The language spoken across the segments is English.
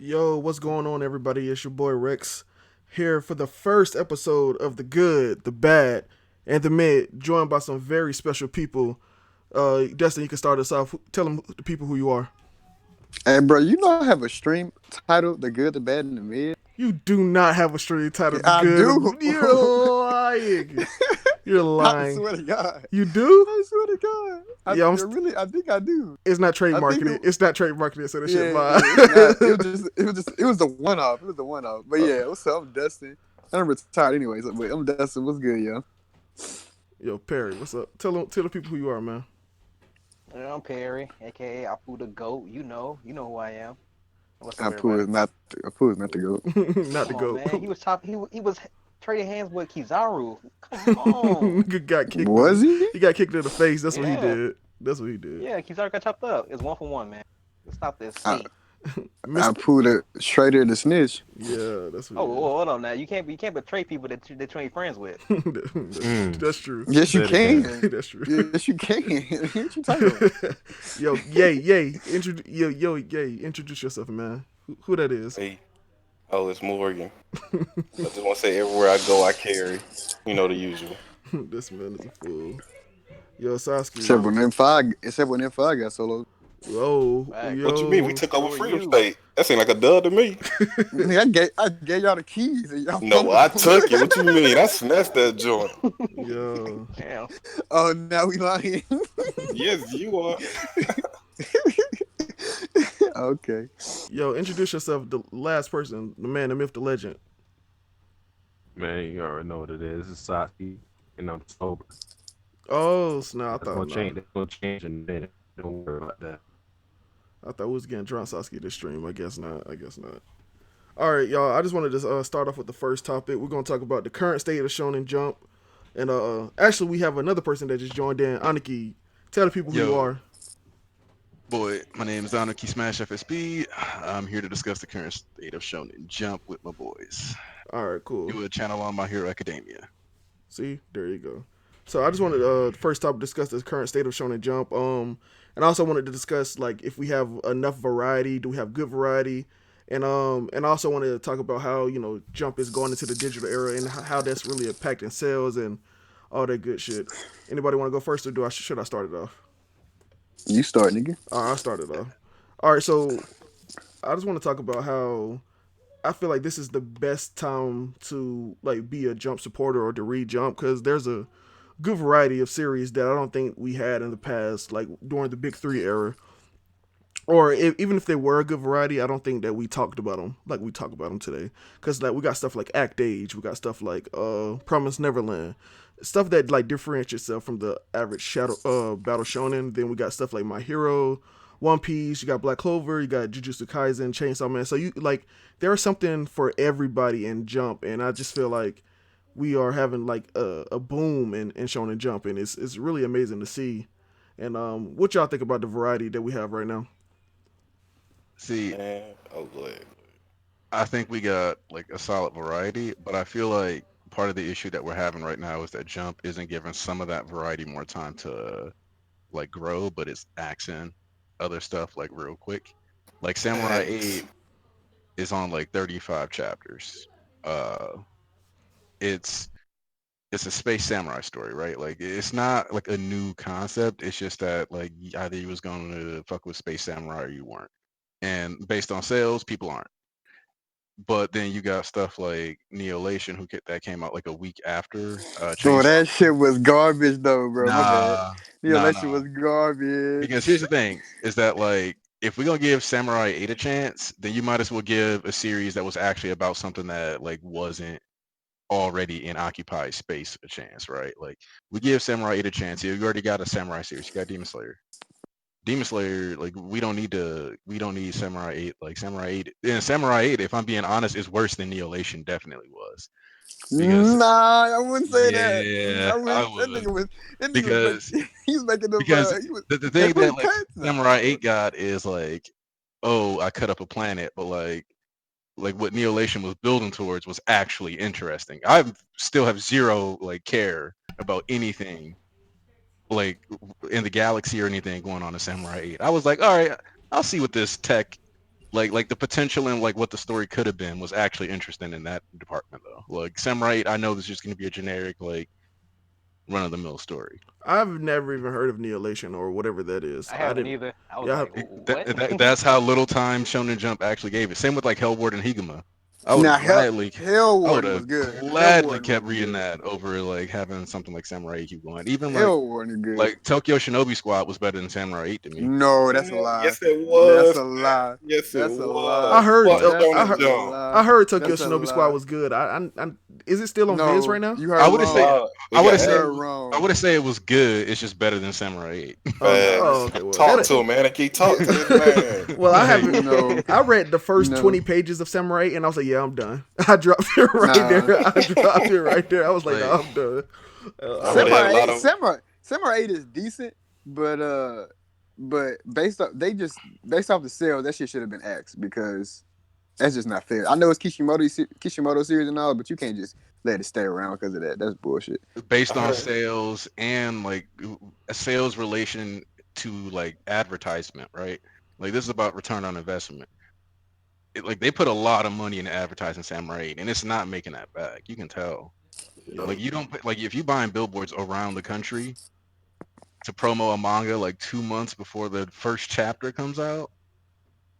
Yo, what's going on, everybody? It's your boy Rex here for the first episode of The Good, The Bad, and The Mid, joined by some very special people. Destin, you can start us off. Tell them the people who you are. Hey, bro, you know I have a stream titled "The Good, the Bad, and the Mid." You do not have a stream titled The I do. Good. You're lying. You're I lying. swear to God. You do? I swear to God. Yeah, I think I do. it's not I think trademarking it. it. It's not trademarking it, so that shit Yeah, mine. it's not. It was the one off. It was the one off. But yeah, what's up? I'm Dustin. I'm retired anyways. But I'm Dustin. What's good, yo? Yo, Perry, what's up? Tell the people who you are, man. I'm Perry, aka Apu the Goat. You know who I am. What's up, Apu everybody? is not. Apu is not the goat. Not the Come on, goat. man. He was top. He was trading hands with Kizaru. Come on. Nigga got kicked. Was he? He got kicked in the face. That's what he Yeah, did. That's what he did. yeah. Kizaru got chopped up. It's 1-for-1, man. Let's stop this. I, See. Mr. Apu the Schrader the snitch. Yeah, that's what Oh, he hold on now. You can't betray people that you ain't friends with. is. That's true. Yes, you can. That's true. Yes, you can. What you talking about? Yo, yay. Yay. Introduce yourself, man. Who that is? Hey, it's Morgan. I just want to say everywhere I go, I carry. You know the usual. This man is a fool. Yo, Sasuke. Except when M5 got solo. Whoa. Right. Yo. What you mean? We took over Who are Freedom you? State. That seemed like a dud to me. I gave y'all the keys. And y'all No, I took it. What you mean? I snatched that joint. Yo. Damn. Oh, now we lying. Yes, you are. Okay. Yo, introduce yourself, the last person, the man, the myth, the legend. Man, you already know what it is. It's Saki, and I'm sober. Oh, snap. That's gonna change. That's gonna change in a minute. Don't worry about that. I thought we was getting drunk Sasuke this stream. I guess not. All right, y'all. I just wanted to start off with the first topic. We're gonna talk about the current state of Shonen Jump, and actually we have another person that just joined in. Aniki, tell the people who you Yo. are. Boy, my name is Anarchy Smash FSB. I'm here to discuss the current state of Shonen Jump with my boys. All right, cool. Do a channel on My Hero Academia. See, there you go. So I just wanted first topic discuss the current state of Shonen Jump. And I also wanted to discuss like if we have enough variety, do we have good variety, and I also wanted to talk about how Jump is going into the digital era and how that's really impacting sales and all that good shit. Anybody want to go first, or should I start it off? You start, nigga. All right, I started off. All right, so I just want to talk about how I feel like this is the best time to like be a Jump supporter or to read Jump because there's a good variety of series that I don't think we had in the past, like during the Big Three era. Or even if they were a good variety, I don't think that we talked about them like we talk about them today. Because like we got stuff like Act Age, we got stuff like Promise Neverland, stuff that like differentiates itself from the average battle shonen. Then we got stuff like My Hero, One Piece. You got Black Clover, you got Jujutsu Kaisen, Chainsaw Man. So you like there is something for everybody in Jump, and I just feel like we are having like a boom in Shonen Jump, and it's really amazing to see. And what y'all think about the variety that we have right now? See, Man, oh, go ahead. I think we got like a solid variety, but I feel like part of the issue that we're having right now is that Jump isn't giving some of that variety more time to like grow, but it's axing other stuff like real quick. Like Samurai Facts. 8 is on like 35 chapters. Uh, it's it's a space samurai story, right? Like it's not like a new concept. It's just that like either you was going to fuck with space samurai or you weren't. And based on sales, people aren't. But then you got stuff like Neolation, that came out like a week after So Chainsaw. that shit was garbage, though, bro. My bad. Nah, Yeah, that shit nah. was garbage. Because here's the thing: is that like if we're gonna give Samurai 8 a chance, then you might as well give a series that was actually about something that like wasn't already in occupied space a chance, right? Like we give Samurai 8 a chance. You already got a Samurai series. You got Demon Slayer. Demon Slayer, like we don't need Samurai 8. Like Samurai 8 and Samurai 8, if I'm being honest, is worse than Neolation definitely was. Because Nah, I wouldn't say that. yeah, I I wouldn't. would. That nigga was, Because he's making them. because He was, the they thing that putting like cuts Samurai now. 8 got is like, oh, I cut up a planet, but like what Neolation was building towards was actually interesting. I still have zero like care about anything like in the galaxy or anything going on in Samurai 8. I was like, all right, I'll see what this tech Like the potential and like what the story could have been was actually interesting in that department though. Like Samurai 8, I know this is just gonna be a generic like run of the mill story. I've never even heard of Neolation or whatever that is. I I haven't didn't. either. I was Yeah, like, what? That's how little time Shonen Jump actually gave it. Same with like Hellward and Higuma. I would Now, have gladly, Hell Warden was good. Hell Warden kept was reading good. that over like having something like Samurai 8 keep going. Even Hell Warden is good. like Tokyo Shinobi Squad was better than Samurai 8 to me. No, that's a lie. Yes, it That's was. a lie. Yes, That's it a was. lie. I heard. Fuck What? I Shonen heard. Jump. I heard Tokyo That's a Shinobi Squad lie. was good. Is it still on No, Viz right now? you heard I wouldn't wrong. say- We I would got have You said heard wrong. I would have said it was good. It's just better than Samurai 8. Oh, okay. Well, Talk to him, man. I keep talking to this man. well, I haven't. No. I read the first No. 20 pages of Samurai, and I was like, "Yeah, I'm done." I dropped it right Nah. there. I dropped it right there. I was like, Like- "No, I'm done." I really had a lot of- Samurai 8 is decent, but based off the sales, that shit should have been X because that's just not fair. I know it's Kishimoto series and all, but you can't just let it stay around because of that. That's bullshit. Based on Alright. sales and like a sales relation to like advertisement, right? Like this is about return on investment. Like they put a lot of money into advertising Samurai 8, and it's not making that back. You can tell. Like you don't like if you buying billboards around the country to promo a manga like 2 months before the first chapter comes out,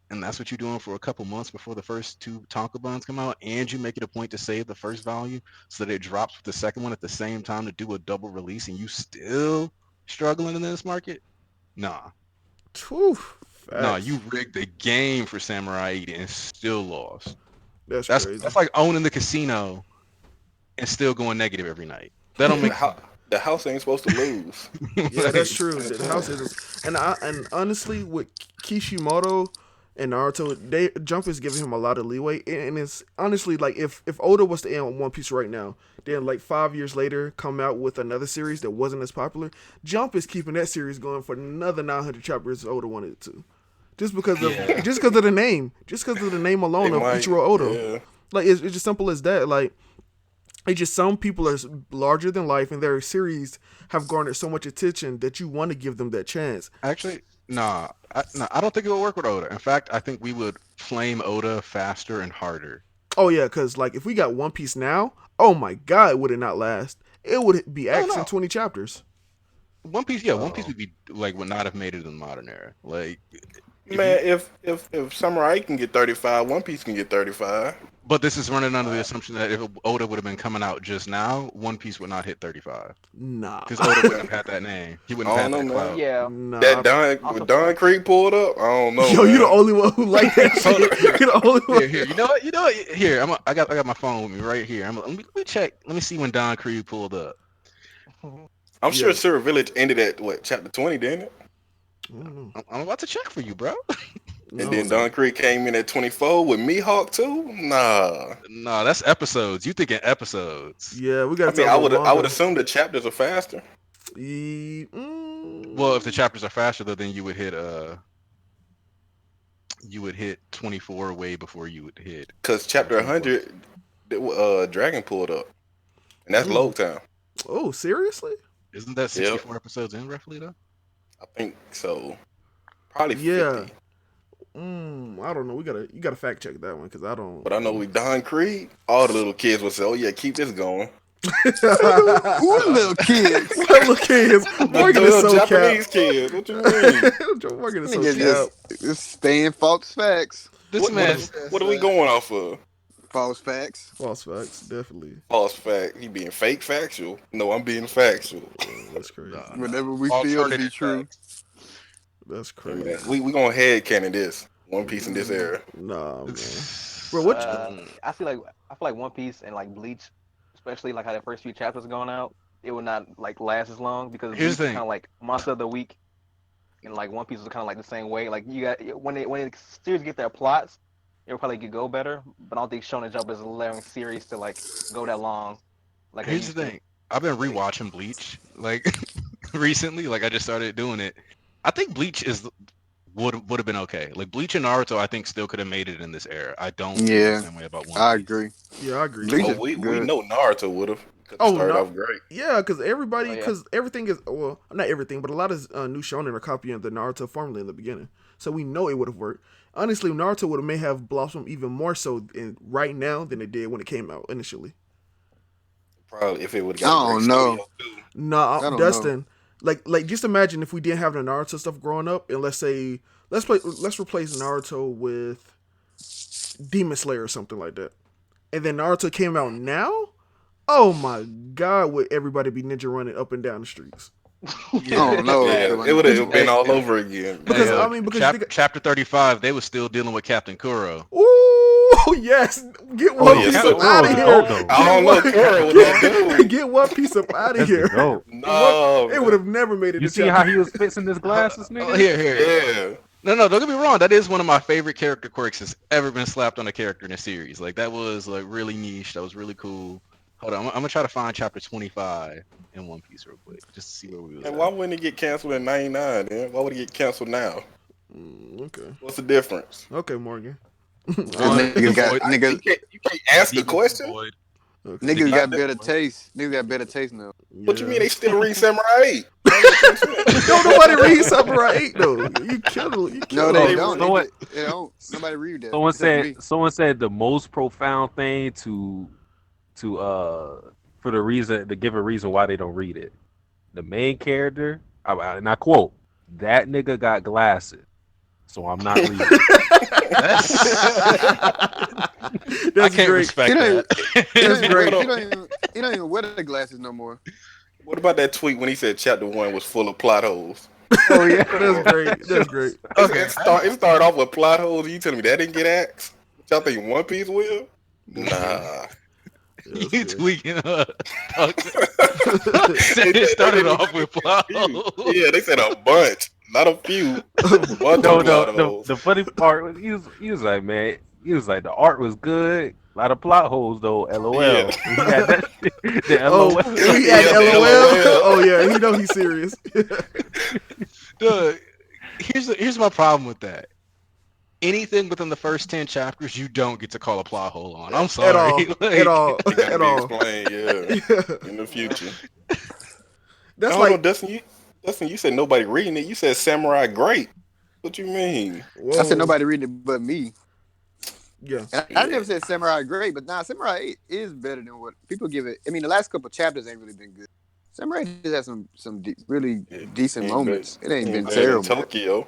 and that's what you're doing for a couple months before the first 2 tankobons come out, and you make it a point to save the first volume so that it drops with the second one at the same time to do a double release, and you still struggling in this market? Nah, Whew, nah, facts. you rigged the game for Samurai 8 and still lost. That's That's crazy. that's like owning the casino and still going negative every night. That don't make The house ain't supposed to lose. Yeah, that's true. The house is, and honestly, with Kishimoto and Naruto, Jump is giving him a lot of leeway, and it's honestly like if Oda was to end One Piece right now, then like 5 years later come out with another series that wasn't as popular, Jump is keeping that series going for another 900 chapters. Oda wanted it to, just because of the name, alone They of might- Ichiro Oda. yeah. Like it's just simple as that. Like it's just some people are larger than life, and their series have garnered so much attention that you want to give them that chance. Actually, nah, I don't think it would work with Oda. In fact, I think we would flame Oda faster and harder. Oh yeah, because like if we got One Piece now, oh my god, would it not last? It would be X in 20 chapters. One Piece, yeah, One Piece would be like would not have made it in the modern era. Like, Man, if Samurai can get 35, One Piece can get 35. but this is running under the assumption that if Oda would have been coming out just now, One Piece would not hit 35 Nah, because Oda wouldn't have had that name. He wouldn't I have had don't that know, clout. Yeah. nah. That Don Don Creek pulled up. I don't know. Yo, man. you the only one who like that shit. You the only one. Here, you know what? Here, I got my phone with me right here. Let me check. Let me see when Don Creed pulled up. I'm sure Yeah. Silver Village ended at what, chapter 20, didn't it? I don't know. I'm about to check for you, bro. No, And then Don Creek came in at 24 with Mihawk too. Nah, No, that's episodes. You thinking episodes? Yeah, we I got to mean talk I would about assume the chapters are faster. Well, if the chapters are faster, though, then you would hit 24 way before you would hit. Cause chapter 100, Dragon pulled up, and that's Mm. Log Town. Oh, seriously? Isn't that 64 episodes in roughly though? I think so. Probably 50. Yeah. I don't know. You gotta fact check that one because I don't. But I know with Don Creed, all the little kids would say, "Oh yeah, keep this going." Who the little kids? Little kids. Morgan is so Japanese cap. kids. What you mean? Morgan is so Niggas cap. just staying false facts. This what, man, what are we going off of? False facts. False facts, definitely. False fact. He being fake factual. No, I'm being factual. That's crazy. Whatever we feel to be Alternative true. That's Hey, crazy. man, we gonna head canon this One Piece in this era. Nah, man. Bro, what? I feel like One Piece and like Bleach, especially like how the first few chapters going out, it would not like last as long because Here's Bleach the is thing. kind of like Monster of the Week, and like One Piece is kind of like the same way. Like you got when the series get their plots, it will probably could go better. But I don't think Shonen Jump is allowing series to like go that long. Like they here's the used to. thing. I've been rewatching Bleach like recently. Like I just started doing it. I think Bleach would have been okay. Like Bleach and Naruto, I think still could have made it in this era. I don't feel Yeah, the same way about One I Piece. agree. Yeah, I agree. Bleach Oh, is we good. know Naruto would have. Oh, Started no. off great. Yeah, because everybody, Oh, yeah. because everything is, well, not everything, but a lot of new shonen are copying the Naruto formula in the beginning. so we know it would have worked. Honestly, Naruto may have blossomed even more so right now than it did when it came out initially. Probably if it would I have got a don't great know. studio too. Nah, I don't know. Dustin, like just imagine if we didn't have the Naruto stuff growing up, and let's replace Naruto with Demon Slayer or something like that, and then Naruto came out now. Oh my God, would everybody be ninja running up and down the streets? I don't know. Yeah, it would have been all over again. Because Hey, I mean, because chapter 35, they were still dealing with Captain Kuro. ooh, yes, get One yeah, Piece so- up out of here. I don't know, Kuro was that dude. Get One Piece up out of That's here. the goat. No, It would have never made it. You to see how he was fixing his glasses, nigga? Oh, here. yeah. No, don't get me wrong. That is one of my favorite character quirks that's ever been slapped on a character in a series. Like that was like really niche. That was really cool. Hold on, I'm gonna try to find chapter 25 in One Piece real quick, just to see where we was. And at. why wouldn't it get canceled in '99? Then why would it get canceled now? Okay, What's the difference? okay, Morgan. Niggas got Void. niggas, You can't ask the Demon question. Void. Okay. niggas Not got that- better taste. Niggas got better taste now. What you Yeah. mean they still read Samurai 8? Don't nobody read Samurai 8 though. You killed. You No, killed. they They don't. know what? They don't. Nobody read that. Someone except me. said the most profound thing to for the reason to give a reason why they don't read it. The main character, and I quote, "That nigga got glasses, so I'm not reading." That's I can't great. respect He don't that. He That's great. He don't even wear the glasses no more. What about that tweet when he said chapter 1 was full of plot holes? Oh yeah, that's great. That's great. Okay. It started off with plot holes. You telling me that didn't get asked? Y'all think One Piece will? Nah. You tweaking up. It started off with plot holes. Yeah, they said a bunch, not a few. A bunch of plot holes. The funny part was he was like, man, he was like the art was good, a lot of plot holes though. LOL. Yeah. He had that shit, the Oh, LOL. he had Yeah, LOL. LOL. Oh yeah, he know he's serious. Dude, here's my problem with that. Anything within the first 10 chapters, you don't get to call a plot hole on. I'm sorry. At all. Like, At all. It gotta At be all. explained, yeah, Yeah. in the future. That's Hold on, like. Dustin, you said nobody reading it. You said Samurai great. What you mean? Whoa. I said nobody reading it but me. Yeah. And I never said Samurai great, but nah, Samurai 8 is better than what people give it. I mean, the last couple chapters ain't really been good. Samurai just has some really decent Ain't moments. It ain't been better than terrible. Tokyo.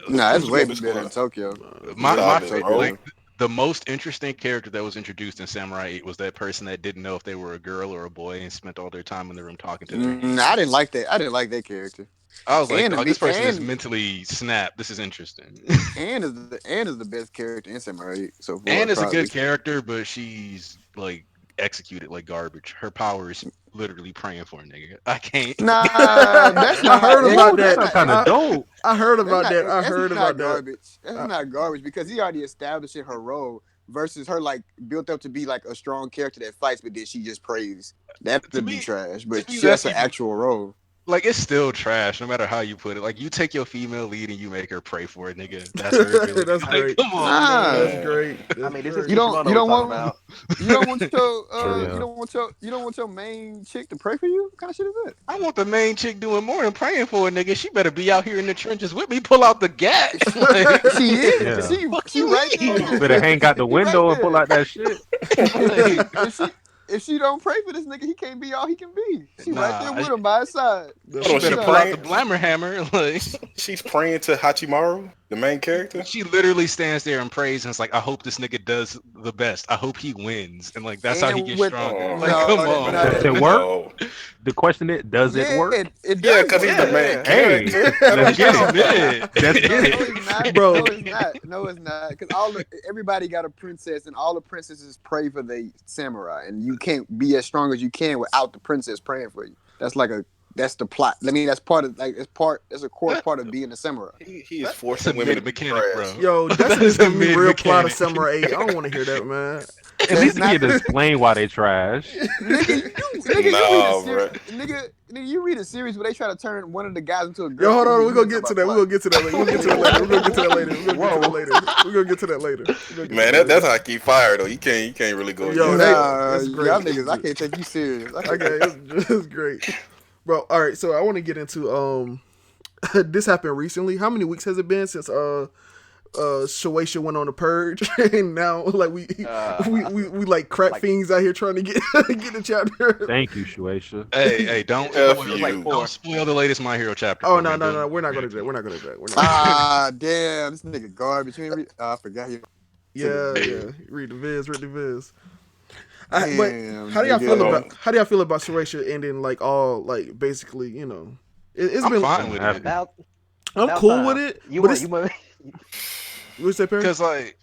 Nah, it's way Let's better go. than Tokyo. my Solid, favorite, bro. like, the most interesting character that was introduced in Samurai 8 was that person that didn't know if they were a girl or a boy and spent all their time in the room talking to them. I didn't like that. I didn't like that character. I was like, And "Dog, this person is and- mentally snapped. This is interesting." Anne is the best character in Samurai 8 so far. Anne is a probably. good character, but she's like executed like garbage. Her power is literally praying for a nigga. I can't. Nah, that's not. I heard about that's that. not- Kind of dope. I heard that's about not- that. I that's heard not about that. garbage. That's not garbage because he already established in her role versus her like built up to be like a strong character that fights, but then she just prays. That To would be me- trash. But to me, that's an that's- actual role. Like it's still trash, no matter how you put it. Like you take your female lead and you make her pray for a nigga. That's her ability. That's Like, great. Come on, Nah. man. That's great. I That's mean, this great. is You don't- Kishimoto you don't we're talking want- about. You don't want your Yeah. you don't want your main chick to pray for you? What kind of shit is that? I want the main chick doing more than praying for a nigga. She better be out here in the trenches with me. Pull out the gas. Like, She is. Yeah. She right there. Better hang out the window and pull out that shit. If she don't pray for this nigga, he can't be all he can be. She right there Nah, with him by his side. That's she Hold on, better she pull out praying- the blammer hammer. Like She's praying to Hachimaru, the main character. she literally stands there and prays and it's like, I hope this nigga does the best. I hope he wins. And like that's how he And gets with- stronger. Oh, Like, no, come no, on. no, Does it work? No. The question is, does it work? It Yeah, does because he's work. the main Hey, character. let's get it. Mid. Let's get No, it. it's not. Bro. No, it's not. No, it's not. Because everybody got a princess, and all the princesses pray for the samurai, and you can't be as strong as you can without the princess praying for you. That's the plot. I mean, that's part of that's a core part of being a samurai. He is That's a forcing women mid to be mechanic, trash. bro. Yo, that's That is just a giving me real plot of mid-mechanic. Samurai 8. I don't want to hear that, man. At least you can explain why they trash. Nigga, you read a series where they try to turn one of the guys into a girl. Yo, hold on. You We're gonna know get to about that. We're plot. gonna get to that later. We're gonna get to that later. We're gonna get to that later. We're gonna get to that later. We're gonna get Man, to that that's later. how I keep fire though. You can't really go. Yo, against they- that. that's great. Y'all niggas, I can't take you serious. Okay, it's great, bro. All right, so I want to get into this happened recently. How many weeks has it been since Shueisha went on the purge, and now like we like crack fiends out here trying to get get the chapter. Thank you, Shueisha. Hey, don't F spoil, you. don't spoil the latest My Hero chapter. Oh for no me. no Don't- no, we're not gonna do that. We're not gonna do that. We're not. Damn, this nigga garbage. I forgot he. Yeah. Read the viz. But Damn, how do y'all nigga. feel about Shueisha ending like all like basically it's I'm been fine with it About, I'm about cool time. with it. You but were, it's, you were, what's that, Perry? because like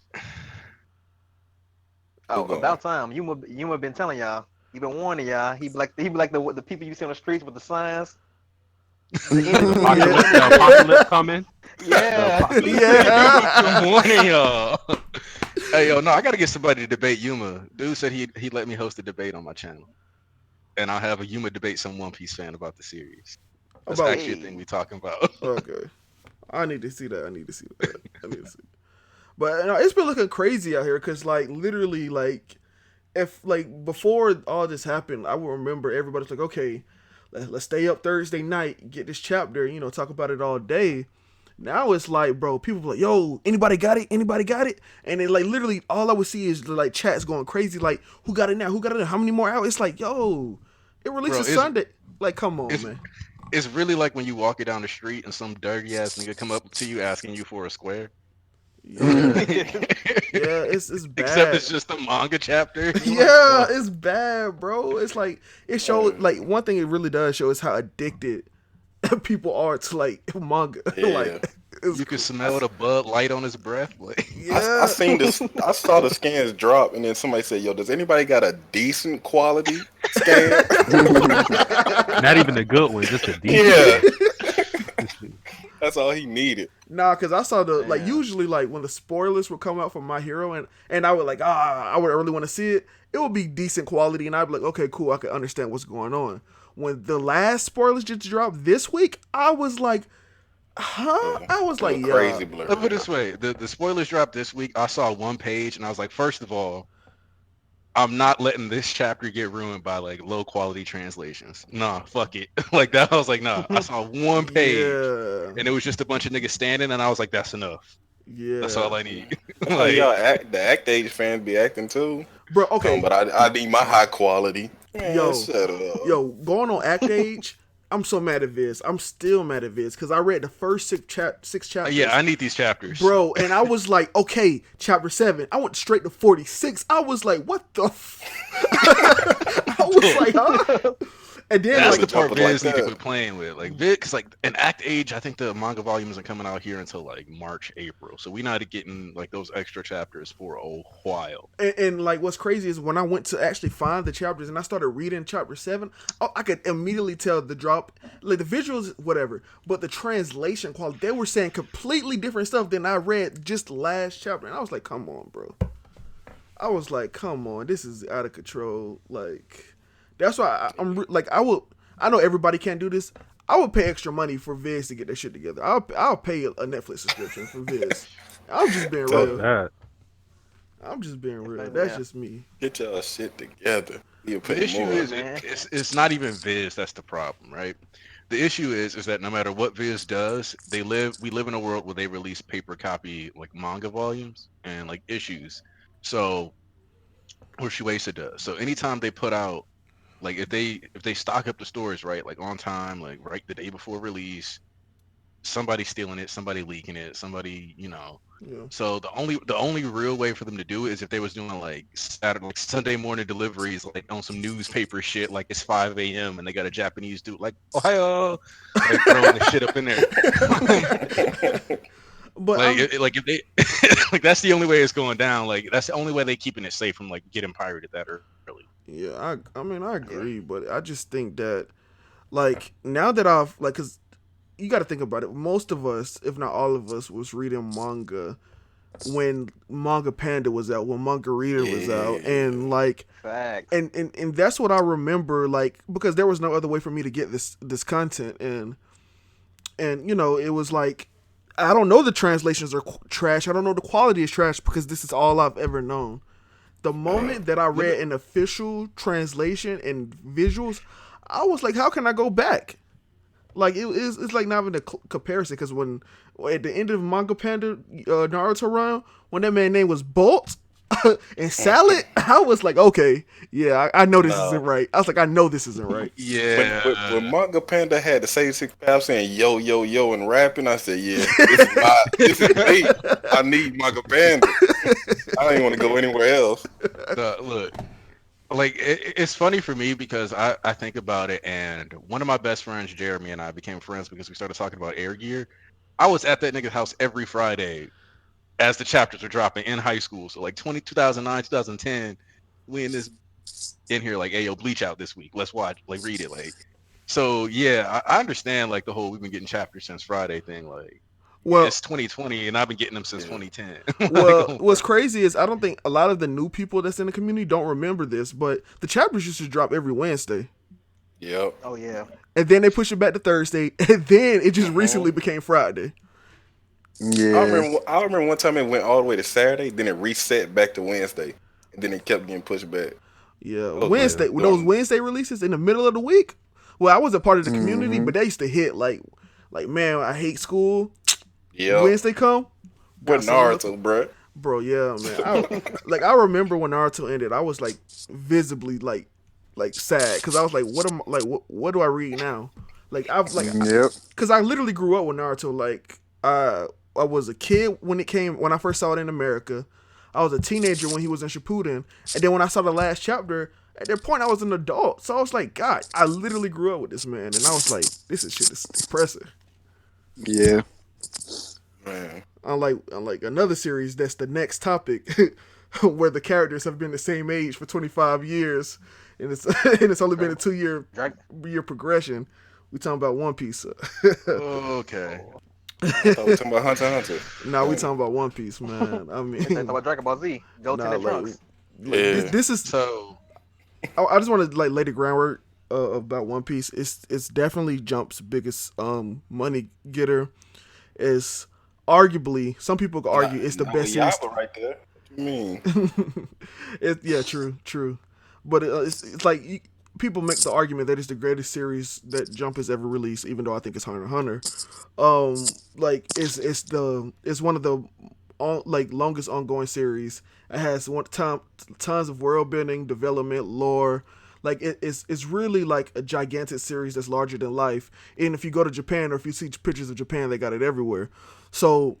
oh, Go on. about time. You have been telling y'all. You been warning y'all. He be like the people you see on the streets with the signs. The The apocalypse coming. Yeah. I'm warning y'all. Hey yo, no, I gotta get somebody to debate Yuma. Dude said he let me host a debate on my channel, and I'll have a Yuma debate some One Piece fan about the series. That's About- actually a thing we talking about. Okay, I need to see that. I need to see. But it's been looking crazy out here because like literally like if like before all this happened, I will remember everybody's like, okay, let's stay up Thursday night, get this chapter, talk about it all day. Now it's like, bro, people be like, yo, anybody got it? Anybody got it? And then like literally all I would see is like chats going crazy, like, who got it now? Who got it now? How many more out? It's like, yo, it releases Bro, Sunday. Like, come on, it's- man. It's really like when you walk it down the street and some dirty ass nigga come up to you asking you for a square. Yeah, yeah, it's bad. Except it's just a manga chapter. Yeah, it's bad, bro. It's like it shows like one thing it really does show is how addicted people are to like manga. Yeah. Like it's You can smell the Bud Light on his breath. Like, yeah. I seen this. I saw the scans drop, and then somebody said, "Yo, does anybody got a decent quality scan?" Not even a good one, just a decent. Yeah, that's all he needed. Nah, cause I saw the like Yeah. usually like when the spoilers would come out for My Hero and I would like I would really want to see it. It would be decent quality and I'd be like, okay, cool, I can understand what's going on. When the last spoilers just dropped this week, I was like, huh? I was like, yeah. Crazy blur. let's put it this way: the spoilers dropped this week. I saw one page and I was like, first of all, I'm not letting this chapter get ruined by like low quality translations. Nah, fuck it. Like that, I was like, nah. I saw one page Yeah. and it was just a bunch of niggas standing, and I was like, that's enough. Yeah. That's all I need. That's how y'all the act age fans be acting too. Bro, okay. But I need my high quality. Man, Yo. shut up. Yo, going on Act Age, I'm so mad at Viz. I'm still mad at Viz because I read the first six chapters. Yeah, I need these chapters, Bro, and I was like, okay, chapter 7. I went straight to 46. I was like, what the I was like, huh? And then That's like the part Jump it like Viz need to that. quit playing with. Like Viz, because like an Act Age, I think the manga volume isn't coming out here until like March, April. So we not getting like those extra chapters for a while. and like what's crazy is when I went to actually find the chapters and I started reading chapter 7, I could immediately tell the drop, like the visuals, whatever, but the translation quality, they were saying completely different stuff than I read just last chapter. And I was like, come on, bro. I was like, come on, this is out of control. Like, that's why I know everybody can't do this. I would pay extra money for Viz to get that shit together. I'll pay a Netflix subscription for Viz. I'm just being Fuck real. that. I'm just being real. Yeah. That's just me. Get y'all shit together. You'll The pay issue more. is man. it's not even Viz that's the problem, right? The issue is that no matter what Viz does, we live in a world where they release paper copy like manga volumes and like issues. So or Shueisha does. So anytime they put out like if they stock up the stores right, like on time, like right the day before release, somebody's stealing it, somebody leaking it, somebody, Yeah. So the only real way for them to do it is if they was doing like Saturday, like Sunday morning deliveries, like on some newspaper shit, like it's 5 a.m. and they got a Japanese dude like Ohio, like throwing the shit up in there. But Like if they like that's the only way it's going down. Like that's the only way they keeping it safe from like getting pirated that early. yeah, I mean I agree, but I just think that like now that I've like, cause you got to think about it. Most of us, if not all of us, was reading manga when Manga Panda was out, when Manga Reader was out, and like Facts. and that's what I remember, like, because there was no other way for me to get this content, and it was like I don't know, the translations are trash. I don't know, the quality is trash because this is all I've ever known. The moment that I read an official translation and visuals, I was like, how can I go back? Like it's like not even a comparison because when at the end of Manga Panda Naruto run, when that man name was Bolt and Salad, I was like, okay, yeah, I know this isn't No. right. I was like, I know this isn't right. When Manga Panda had the 76 pounds saying yo yo yo and rapping, I said, yeah, this is me. I need Manga Panda. I ain't want to go anywhere else. Look, like it's funny for me because I think about it, and one of my best friends, Jeremy, and I became friends because we started talking about Air Gear. I was at that nigga's house every Friday as the chapters were dropping in high school. So like 2009, 2010, we in here like, hey yo, Bleach out this week. Let's watch, like read it. Like, so yeah, I understand like the whole we've been getting chapters since Friday thing. Like, Well, it's 2020 and I've been getting them since Yeah. 2010. well, Like, what's crazy is I don't think a lot of the new people that's in the community don't remember this, but the chapters used to drop every Wednesday, Yep. Oh yeah. and then they pushed it back to Thursday, and then it just recently Mhm. became Friday. Yeah. I remember one time it went all the way to Saturday, then it reset back to Wednesday, and then it kept getting pushed back. Yeah, That was Wednesday weird. those Wednesday releases in the middle of the week. Well, I wasn't part of the community, Mm-hmm. but they used to hit like man, I hate school. Yep. Wednesday come, What got something else, Naruto, bruh? bro. Yeah, man. I remember when Naruto ended. I was like visibly like sad because I was like, what am like what do I read now? Like I've like Yep. because I literally grew up with Naruto. Like I was a kid when I first saw it in America. I was a teenager when he was in Shippuden, and then when I saw the last chapter, at that point I was an adult. So I was like, God, I literally grew up with this man, and I was like, this is shit is depressing. Yeah. Man. Unlike another series that's the next topic, where the characters have been the same age for 25 years, and it's and it's only been a 2 year progression. We talking about One Piece. okay. I thought we were talking about Hunter x Hunter. Now we Dang. talking about One Piece, man. I They talking mean, about Dragon Ball Z. Goten nah, and Trunks. like this Yeah. this is. So I just want to like lay the groundwork about One Piece. It's definitely Jump's biggest money getter. It's arguably some people could argue it's the No, best series. Yaba right there. What you mean? Yeah, true. But it's like people make the argument that it's the greatest series that Jump has ever released, even though I think it's Hunter x Hunter. Like it's one of the like longest ongoing series. It has tons of world building, development, lore. Like it's really like a gigantic series that's larger than life. And if you go to Japan or if you see pictures of Japan, they got it everywhere. So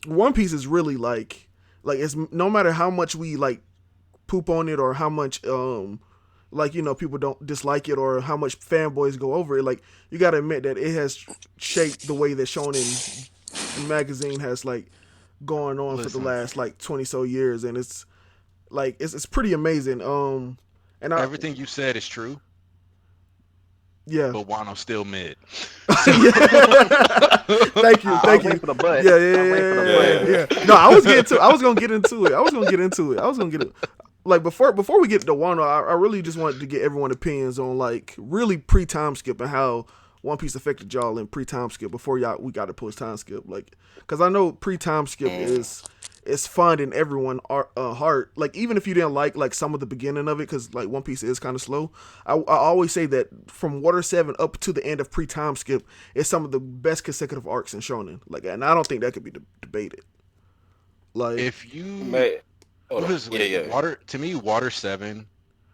One Piece is really like it's no matter how much we like poop on it or how much like people don't dislike it or how much fanboys go over it, like you got to admit that it has shaped the way that Shonen magazine has like gone on for the listen, last like 20 so years, and it's like it's pretty amazing. And I everything you said is true, yeah. but Wano's still mid. Thank you, I thank was you. waiting for the butt. Yeah, I was waiting for the butt. yeah. No, I was gonna get into it. I was gonna get it. Like before we get to Wano, I really just wanted to get everyone's opinions on like really pre time skip and how One Piece affected y'all in pre time skip before we got to post time skip. Like, cause I know pre time skip is fun in everyone's heart. Like even if you didn't like some of the beginning of it, cause like One Piece is kind of slow. I always say that from Water 7 up to the end of pre time skip is some of the best consecutive arcs in Shonen. Like, and I don't think that could be debated. Like, If you Man. Hold on. because Yeah, like yeah. water to me, Water 7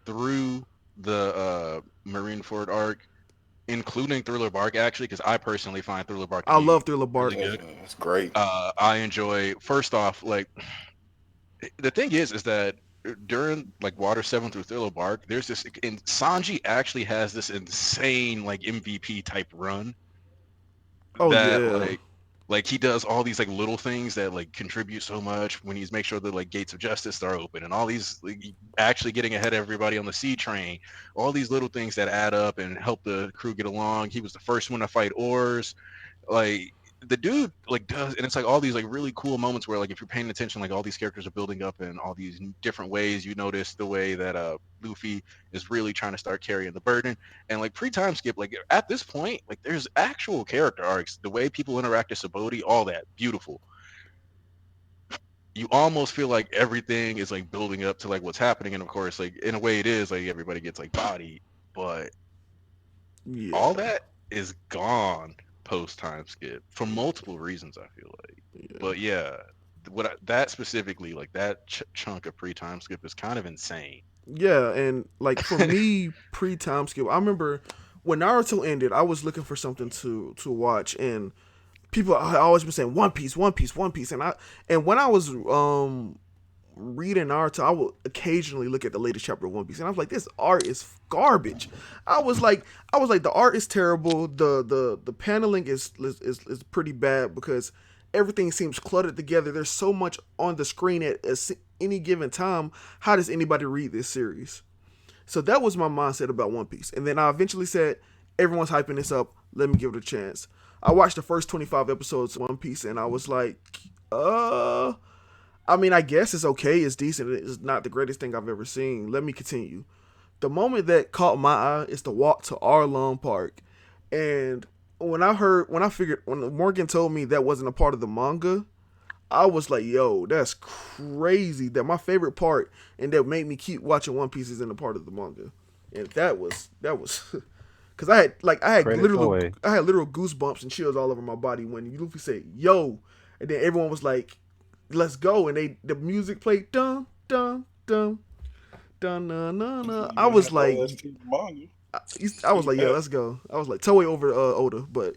through the Marineford arc, including Thriller Bark actually, because I personally find Thriller Bark to I be love Thriller Bark. really good. It's great. I enjoy first off, like the thing is that during like Water 7 through Thriller Bark, there's this and Sanji actually has this insane like MVP type run Oh that yeah. like he does all these like little things that like contribute so much when he's make sure the like gates of justice are open and all these like, actually getting ahead of everybody on the sea train, all these little things that add up and help the crew get along. He was the first one to fight oars, like the dude like does, and it's like all these like really cool moments where like if you're paying attention, like all these characters are building up in all these different ways. You notice the way that Luffy is really trying to start carrying the burden, and like pre-time skip, like at this point, like there's actual character arcs, the way people interact with Sabaody, all that beautiful. You almost feel like everything is like building up to like what's happening, and of course like in a way it is like everybody gets like bodied, but Yeah. all that is gone post time skip for multiple reasons. I feel like, Yeah. but yeah, that specifically, like that chunk of pre time skip is kind of insane. Yeah, and like for me, pre time skip, I remember when Naruto ended, I was looking for something to watch, and people I always been saying One Piece, One Piece, One Piece, and when I was reading Naruto, I would occasionally look at the latest chapter of One Piece, and I was like, this art is garbage. I was like, the art is terrible. The paneling is pretty bad because everything seems cluttered together. There's so much on the screen at any given time. How does anybody read this series? So that was my mindset about One Piece, and then I eventually said, everyone's hyping this up. Let me give it a chance. I watched the first 25 episodes of One Piece, and I was like, uh, I mean, I guess it's okay. It's decent. It's not the greatest thing I've ever seen. Let me continue. The moment that caught my eye is the walk to Arlong Park. And when Morgan told me that wasn't a part of the manga, I was like, yo, that's crazy. That my favorite part and that made me keep watching One Piece is in a part of the manga. And that was because Credit Toei. I had literal goosebumps and chills all over my body when Luffy said yo, and then everyone was like, let's go, and the music played dun dun dun dun na na na. You wouldn't have told us to the manga. I was See like, yeah, that? let's go. I was like Toei over Oda, but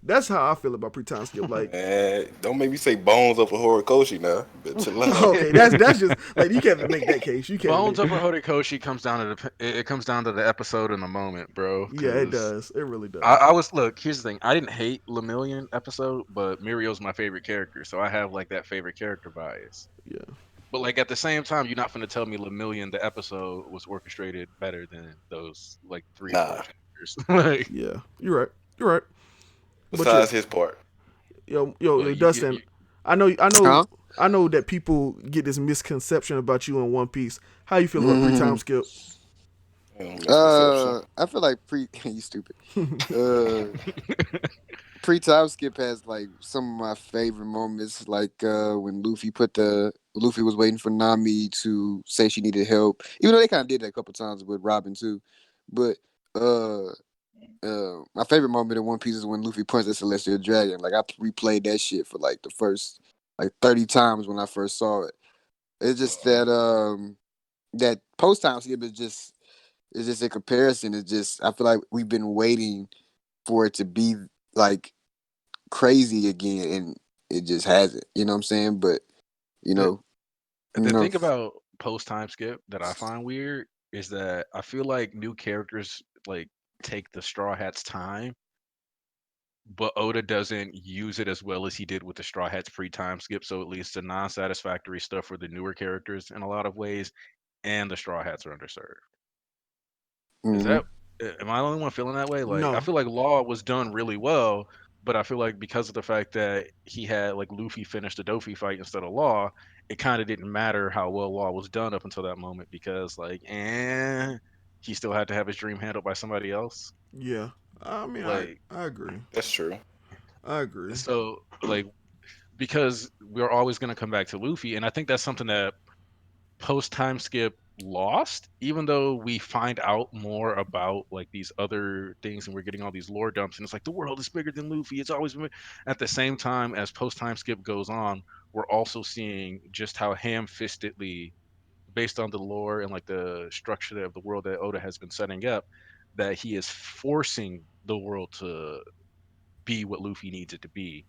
that's how I feel about pre-time skip. Like, Man, don't make me say bones up for Horikoshi now. But chill out. okay, that's just like you can't make that case. You can't Bones make. over Horikoshi comes down to it comes down to the episode in the moment, bro. Yeah, it Because does. It really does. I was look. Here's the thing. I didn't hate Lemillion episode, but Mirio's my favorite character, so I have like that favorite character bias. Yeah, But like at the same time, you're not gonna tell me Lemillion the episode was orchestrated better than those like 3 or 4 Nah. chapters. Like, yeah. You're right. You're right. But yeah, Besides his part. yo, like Dustin. I know, I know, Huh? I know that people get this misconception about you in One Piece. How you feel about pre-time Mhm. skip? Misconception. I feel like you stupid. Uh, Pre time skip has like some of my favorite moments, like when Luffy was waiting for Nami to say she needed help, even though they kind of did that a couple times with Robin too. But uh, my favorite moment in One Piece is when Luffy punched the Celestial Dragon. Like I replayed that shit for like the first like 30 times when I first saw it. It's just that post time skip is just a comparison. It's just I feel like we've been waiting for it to be like crazy again, and it just hasn't. You know what I'm saying? But you the know, you the know, thing about post time skip that I find weird is that I feel like new characters like take the Straw Hats time, but Oda doesn't use it as well as he did with the Straw Hats pre time skip. So it leads to non-satisfactory stuff for the newer characters in a lot of ways, and the Straw Hats are underserved. Is mm-hmm. that am I the only one feeling that way? Like I No. feel like Law was done really well, but I feel like because of the fact that he had like Luffy finish the Dofi fight instead of Law, it kind of didn't matter how well Law was done up until that moment because he still had to have his dream handled by somebody else. Yeah. I mean, Like I agree. That's true. I agree. so like because we're always gonna come back to Luffy, and I think that's something that post time skip lost, even though we find out more about like these other things and we're getting all these lore dumps and it's like the world is bigger than Luffy, it's always been. At the same time as post time skip goes on, we're also seeing just how ham-fistedly, based on the lore and like the structure of the world that Oda has been setting up, that he is forcing the world to be what Luffy needs it to be.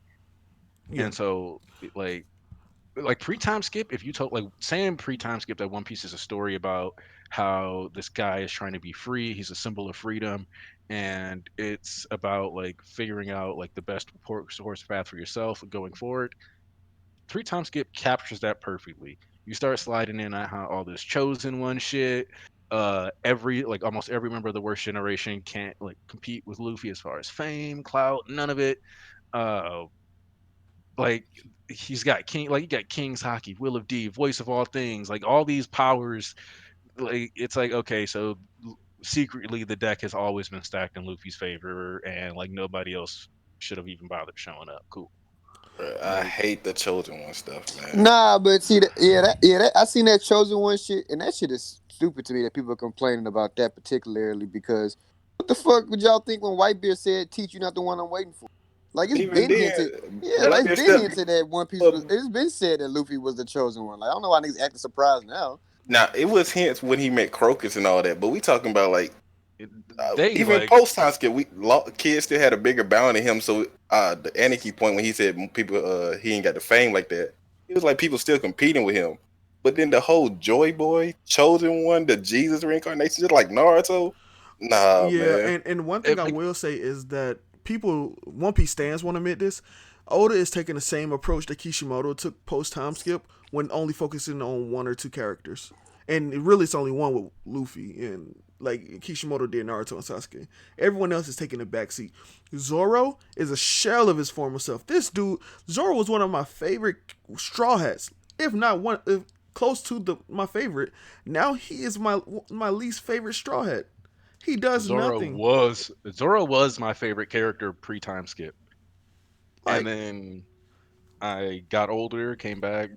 Yeah. And so like pre-time skip, if you told like saying pre-time skip that One Piece is a story about how this guy is trying to be free, he's a symbol of freedom, and it's about like figuring out like the best source path for yourself going forward. Pre-time skip captures that perfectly. You start sliding in on how all this chosen one shit, every like almost every member of the worst generation can't like compete with Luffy as far as fame, clout, none of it. uh like he's got king, like you got King's Hockey, Will of D, Voice of All Things, like all these powers. Like it's like okay, so secretly the deck has always been stacked in Luffy's favor, and like nobody else should have even bothered showing up. Cool. Bruh, I Like hate the chosen one stuff, man. Nah, but see, I seen that chosen one shit, and that shit is stupid to me that people are complaining about that particularly because What the fuck would y'all think when Whitebeard said, "Teach you not the one I'm waiting for"? Like it's Even been hinted. then, Yeah, that like it's bitch been still. hinted that One Piece was. But It's been said that Luffy was the chosen one. Like I don't know why niggas acting surprised now. now it was hints when he met Crocus and all that. But we talking about like It- They even like post time skip, kids still had a bigger bound in him. So the Anarchy point when he said people he ain't got the fame like that, it was like people still competing with him. But then the whole Joy Boy, chosen one, the Jesus reincarnation, just like Naruto. Nah, Yeah, man. and one thing if I it, will say is that people, One Piece stands won't admit this. Oda is taking the same approach that Kishimoto took post time skip when only focusing on one or two characters, and really it's only one with Luffy and like Kishimoto did Naruto and Sasuke. Everyone else is taking a backseat. Zoro is a shell of his former self. This dude, Zoro, was one of my favorite Straw Hats, if not one, if close to my favorite. Now he is my least favorite Straw Hat. He does nothing. Zoro was my favorite character pre time skip, and Like, then I got older, came back,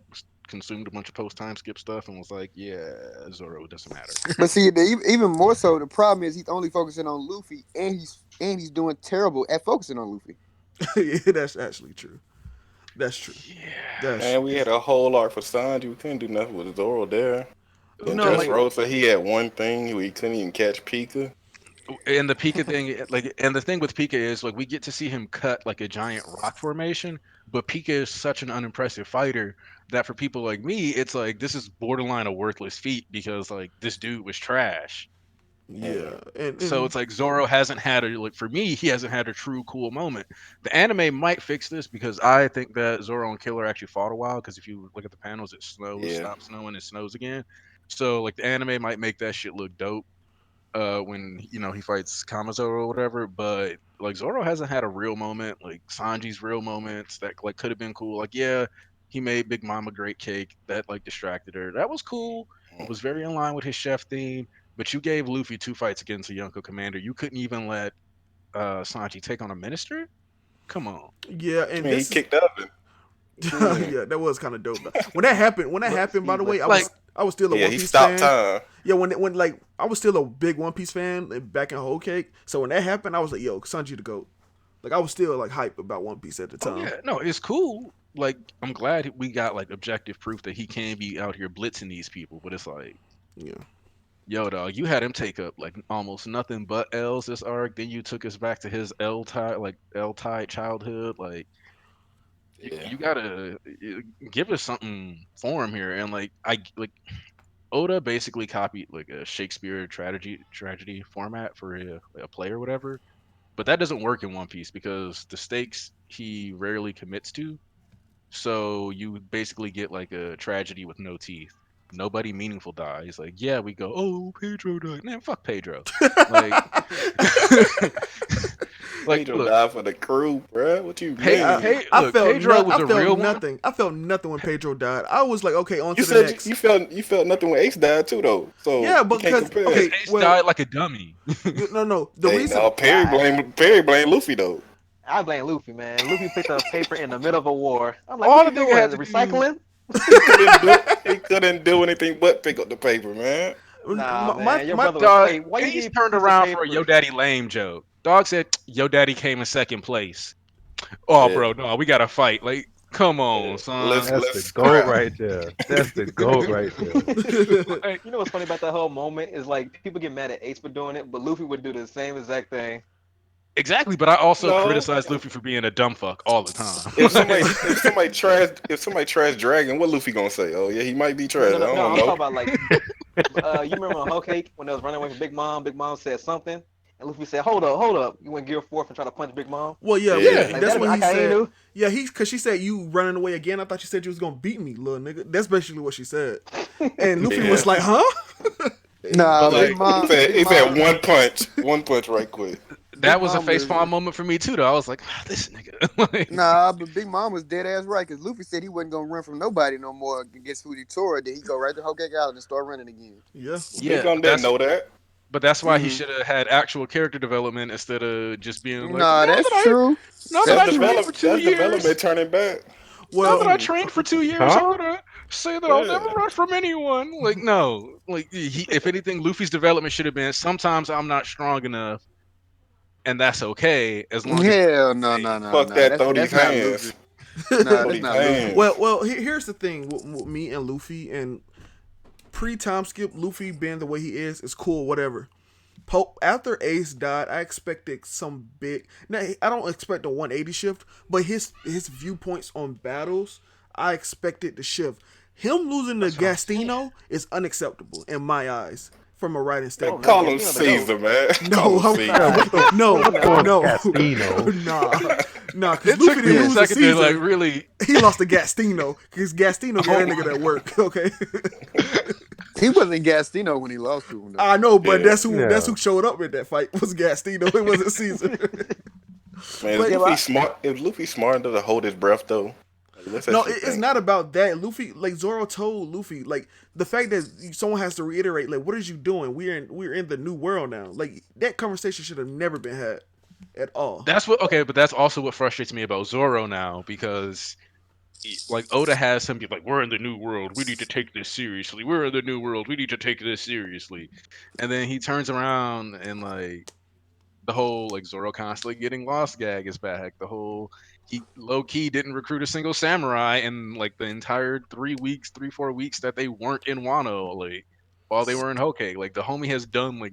consumed a bunch of post time skip stuff, and was like, yeah, Zoro doesn't matter. But see, even more so, the problem is he's only focusing on Luffy, and he's doing terrible at focusing on Luffy. yeah, that's actually true. That's true. Yeah, That's Man, we had a whole arc for Sanji. We couldn't do nothing with Zoro there. And no, like Dressrosa, he had one thing where he couldn't even catch Pika. and the Pika thing, like, and the thing with Pika is like we get to see him cut like a giant rock formation, but Pika is such an unimpressive fighter that for people like me, it's like this is borderline a worthless feat because like this dude was trash. Yeah. yeah, and So and it's like Zoro hasn't had a like for me, he hasn't had a true cool moment. The anime might fix this because I think that Zoro and Killer actually fought a while. Because if you look at the panels, it snows, Yeah. stops snowing, it snows again. So like the anime might make that shit look dope when he fights Kamazo or whatever. But like Zoro hasn't had a real moment, like Sanji's real moments that like could have been cool. Like yeah, he made Big Mama great cake that like distracted her. That was cool. It was very in line with his chef theme. But you gave Luffy two fights against a Yonko commander. You couldn't even let Sanji take on a minister. Come on. yeah, I and mean, he this is kicked up and yeah, that was kind of dope. Though. When that happened, by the way, I Like was I was still a yeah, One he Piece stopped fan. time. Yeah, when like I was still a big One Piece fan back in Whole Cake. So when that happened, I was like, yo, Sanji the goat. Like I was still like hype about One Piece at the oh time. yeah, no, it's cool. Like I'm glad we got like objective proof that he can be out here blitzing these people. But it's like Yeah. yo, dog, you had him take up like almost nothing but L's this arc. Then you took us back to his L tie childhood. Like Yeah. you gotta give us something for him here. And like I like Oda basically copied like a Shakespeare tragedy format for a play or whatever. But that doesn't work in One Piece because the stakes he rarely commits to. So you basically get like a tragedy with no teeth. Nobody meaningful dies. Like, yeah, we go, oh, Pedro died. Man, fuck Pedro. Like, like, Pedro look, died for the crew, bruh. What you mean? Pedro was I a felt real one. nothing. I felt nothing when Pedro died. I was like, okay, on You to the said next. you felt nothing when Ace died too, though. So Yeah, you can't because compare. Because okay, Ace well, died like a dummy. no. The Hey, reason no, Perry blame Luffy though. I blame Luffy, man. Luffy picked up paper in the middle of a war. I'm like, All what the you nigga had doing? to do, Recycling? He couldn't do anything but pick up the paper, man. Nah, my man. Your my brother was. dog, Hey, why you Ace need a turned piece of around for a Yo paper? Daddy lame joke. Dog said, Yo Daddy came in second place. Oh, Yeah. bro, no, we got to fight. Like, come on, Let's son. That's let's the goat scrap. right there. That's the goat right there. Like, You know what's funny about that whole moment is like people get mad at Ace for doing it, but Luffy would do the same exact thing. exactly, but I also No. criticize Luffy for being a dumb fuck all the time. If Like, somebody trash Dragon, what Luffy gonna say? Oh yeah, he might be No, trash. no, I no, no. don't I'm talking know. about like, you remember on Whole Cake when they was running away from Big Mom? Big Mom said something, and Luffy said, "Hold up, hold up." You went gear forth and try to punch Big Mom. well, yeah, Yeah. Like that's that'd be what he said. Akainu. Yeah, because she said you running away again. I thought you said you was gonna beat me, little nigga. That's basically what she said. And Luffy Yeah. was like, huh? Nah, but Big like Mom, He Big said Mom, one punch right quick. Big that was a Mom was facepalm moment for me too. Though I was like, this nigga. Like, nah, but Big Mom was dead ass right because Luffy said he wasn't gonna run from nobody no more against Fujitora. Then he go right to Hokage Island and start running again. Yeah, Big yeah, on didn't know that. but that's why he Hmm. should have had actual character development instead of just being like, Nah, that's true. now that That's I That's true. trained for develop. two That's development years, turning back. now that well, I trained for 2 years, I'm Huh? gonna say that I'll never Yeah. run from anyone. Like, no, like if anything, Luffy's development should have been sometimes I'm not strong enough, and that's okay as long as Hell no. Fuck that, throw these That's not hands. Luffy. Nah, Throw that's these not Luffy. hands. Well, here's the thing with me and Luffy and pre-time skip. Luffy being the way he is cool, whatever. After Ace died, I expected some big. Now I don't expect a 180 shift, but his viewpoints on battles, I expected to shift. Him losing to Gastino is unacceptable in my eyes from a writing Man, standpoint. call him Gastino's Caesar, man. No, Call him Caesar. no, Castino. nah, because it Luffy took me didn't a lose to second to like Caesar. really. He lost to Gastino because Gastino got that nigga that work. Okay, He wasn't Gastino when he lost to him. Though. I know, but Yeah. that's who showed up in that fight was Gastino. It wasn't Caesar. Man, But- is Luffy smart? Is Luffy smart enough to hold his breath though? Like, let's No, actually it's think. not about that. Luffy, like Zoro told Luffy, like the fact that someone has to reiterate, like, what are you doing? We're in the new world now. Like that conversation should have never been had at all. That's what okay, but that's also what frustrates me about Zoro now because like Oda has him be like, "We're in the new world. We need to take this seriously. We're in the new world. We need to take this seriously," and then he turns around and like the whole like Zoro constantly getting lost gag is back. The whole he low key didn't recruit a single samurai in like the entire 3 4 weeks that they weren't in Wano, like while they were in Hokage. Like the homie has done like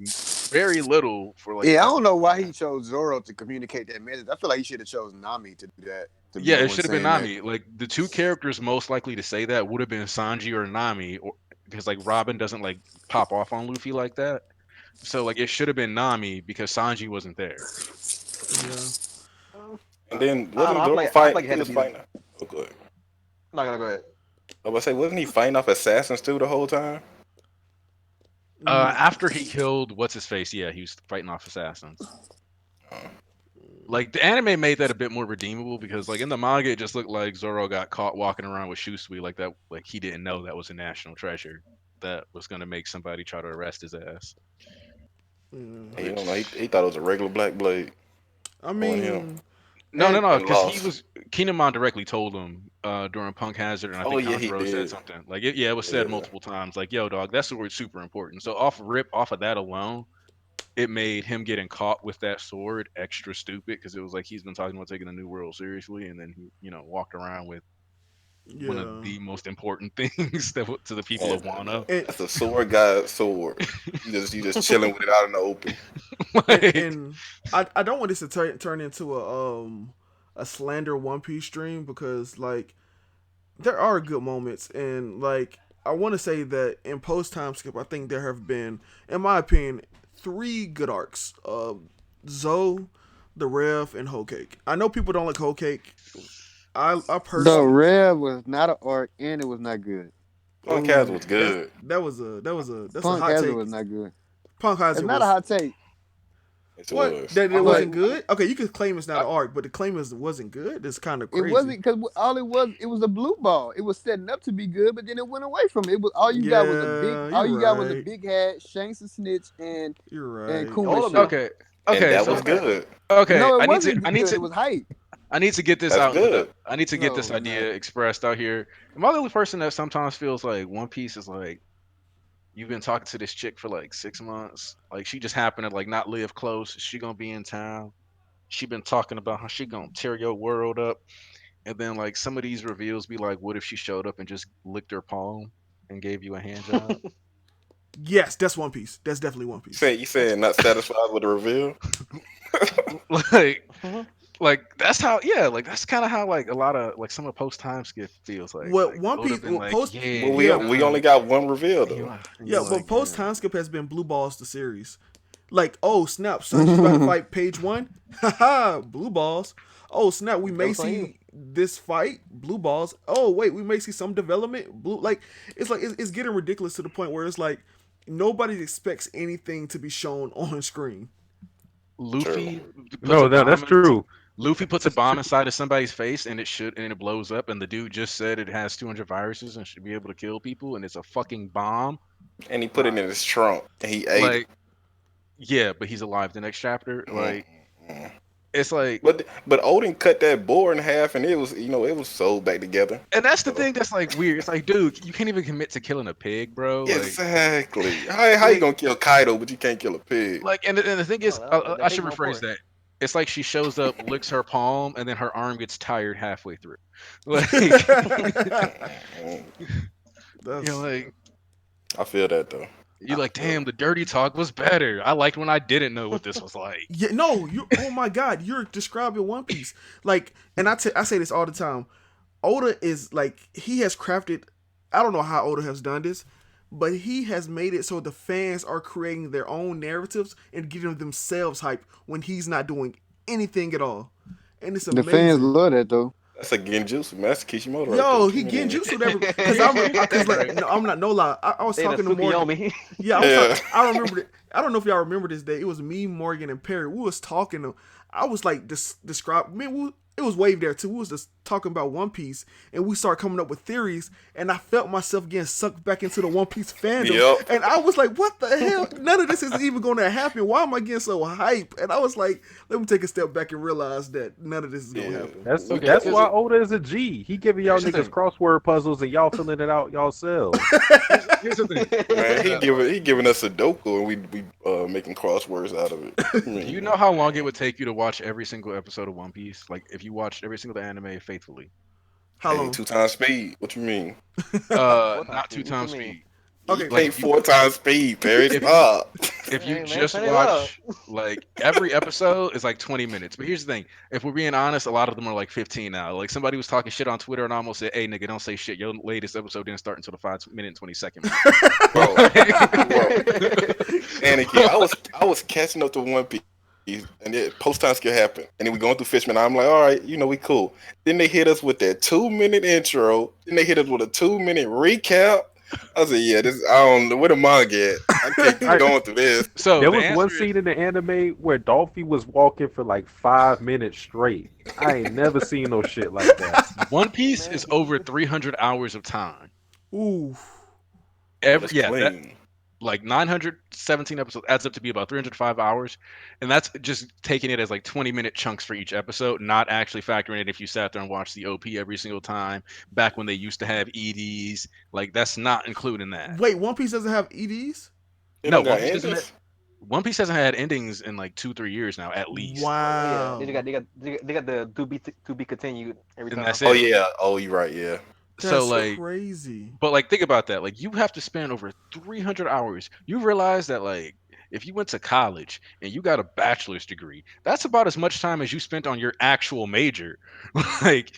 very little for like Yeah, I that. don't know why he chose Zoro to communicate that message. I feel like he should have chosen Nami to do that. To be Yeah, the it one should have been saying that. Nami. Like the two characters most likely to say that would have been Sanji or Nami, or because like Robin doesn't like pop off on Luffy like that. So like it should have been Nami because Sanji wasn't there. Yeah. And then I don't wasn't know. Zoro I feel fight? like it He had to was be. fighting. Oh, good. Not gonna go ahead. I was gonna say, wasn't he fighting off assassins too the whole time? After he killed what's his face, yeah, he was fighting off assassins. Oh. Like the anime made that a bit more redeemable because like in the manga it just looked like Zoro got caught walking around with Shusui like that, like he didn't know that was a national treasure that was gonna make somebody try to arrest his ass. He don't know. He thought it was a regular black blade I on mean, him. No, and- because he lost. was Kinemon directly told him during Punk Hazard, and I Oh, think yeah, he Tanjiro said did. something like, it was said Yeah. multiple times, like, "Yo, dog, that sword's super important." So off of that alone, it made him getting caught with that sword extra stupid because it was like he's been talking about taking the New World seriously, and then he, walked around with one of yeah. the most important things to the people of Wano. And, That's a sword guy's sword. You just chilling with it out in the open. Like, and I don't want this to turn into a slander One Piece stream because like there are good moments and like I want to say that in post time skip I think there have been in my opinion 3 good arcs. Zoe, the Rev, and Whole Cake. I know people don't like Whole Cake. I The personally Rev was not an arc and it was not good. Punk Hazard was good. that's a Punk hot Hazard take. was not good. Punk It's Hazard not was a hot take. Yes, it what was. that it But- wasn't good. Okay, you could claim it's not an arc, but the claim is it wasn't good. It's kind of crazy. It wasn't because all it was a blue ball. It was setting up to be good, but then it went away from it. It was all you got was a Yeah, big. All you're you got was a right. big hat, Shanks and Snitch, and You're right. and Kuma Hold shit. up, okay, And that so, was good. okay. No, it I need wasn't to, good. I need It to, was hype. I need to get this That's out. good. I need to get this No, idea no. expressed out here. Am I the only person that sometimes feels like One Piece is like you've been talking to this chick for like 6 months? Like she just happened to like not live close. She gonna be in town. She been talking about how she gonna tear your world up. And then like some of these reveals be like, what if she showed up and just licked her palm and gave you a hand job? Yes, that's One Piece. That's definitely One Piece. You said not satisfied with the reveal? like Mhm. like that's how like that's kind of how like a lot of like some of post time skip feels like. Well, like, One Oda Piece- been well, like, post- yeah, Well, Yeah. we only got one reveal though. Yeah, but like, post yeah. time skip has been Blue Balls the series. Like, oh snap, Sanji's about to fight page 1. Haha, Blue Balls. Oh snap, we may Jokes on you. see this fight, Blue Balls. Oh wait, we may see some development, Blue. Like it's getting ridiculous to the point where it's like nobody expects anything to be shown on screen. Luffy. puts No, a bomb that's in- true. Luffy puts a bomb inside of somebody's face and it blows up and the dude just said it has 200 viruses and should be able to kill people and it's a fucking bomb. And he put it in his trunk and he ate Like, yeah, but he's alive the next chapter. it. Like, Mm. it's like, But Odin cut that boar in half and it was it was sewed back together. and that's the thing that's like weird. It's like, dude, you can't even commit to killing a pig, bro. Like, Exactly. How you gonna kill Kaido but you can't kill a pig? and the thing is, Oh, that I pig should more rephrase important. It's like she shows up, licks her palm, and then her arm gets tired halfway through. Like, Mm, That's like I feel that though. you're I like, feel damn, the dirty talk was better. I liked when I didn't know what this was like. yeah, no, you. Oh my God, you're describing One Piece. Like, and I say this all the time. Oda is like he has crafted. I don't know how Oda has done this, but he has made it so the fans are creating their own narratives and getting themselves hype when he's not doing anything at all, and it's The fans amazing. love that though. That's a Genjutsu, man. That's Kishimoto right there. Yo, What he you getting mean? jutsu every because like Right. no, I'm not no lie. I was They the talking to Morgan. Tsukiyomi. Yeah, Yeah. I remember it. I don't know if y'all remember this day. It was me, Morgan, and Perry. We was talking. I was like, describe. Man, it was Wave there too. We was just talking about One Piece, and we started coming up with theories. And I felt myself getting sucked back into the One Piece fandom. Yep. And I was like, what the hell? None of this is even going to happen. Why am I getting so hype? And I was like, let me take a step back and realize that none of this is going to Yeah. happen. That's We that's got- why Oda is a G. He giving y'all Here's the niggas thing. crossword puzzles and y'all filling it out yourselves. Here's the thing. Man, he giving us Sudoku and we making crosswords out of it. I Do you mean, know how long it would take you to watch every single episode of One Piece? Like if you watched every single anime faithfully. How hey, long? 2 times speed. What you mean? What Not time 2 speed? What times you mean? speed. Okay, Like Like 4 times speed, Perry. if- Stop. if you Hey, man, just turn it up. watch like every episode is like 20 minutes. But here's the thing: if we're being honest, a lot of them are like 15 now. Like somebody was talking shit on Twitter and I almost said, "Hey, nigga, don't say shit. Your latest episode didn't start until the 5 minute and 22nd mark." Bro, bro. Anarchy. I was catching up to One Piece, and then post time skill happened, and then we going through Fishman. I'm like, all right, we cool. Then they hit us with that 2 minute intro. Then they hit us with a 2 minute recap. I said, yeah, this. I don't know where the manga at. I can't keep going through this. So There the was one answer is scene in the anime where Dolphy was walking for like 5 minutes straight. I ain't never seen no shit like that. One Piece Man. is over 300 hours of time. ooh, Every That's yeah, that, clean. like 917 episodes adds up to be about 305 hours, and that's just taking it as like 20-minute chunks for each episode, not actually factoring in if you sat there and watched the OP every single time back when they used to have EDs. Like that's not including that. wait, One Piece doesn't have EDs? They No, don't got One Piece doesn't endings. One Piece hasn't had endings in like 2-3 years now, at least, Oh yeah, Wow, they got the to be continued every and time. that's Oh it. yeah. Oh, you're right. Yeah. So that's like, crazy. but like, think about that. Like, you have to spend over 300 hours. You realize that like, if you went to college and you got a bachelor's degree, that's about as much time as you spent on your actual major. Like,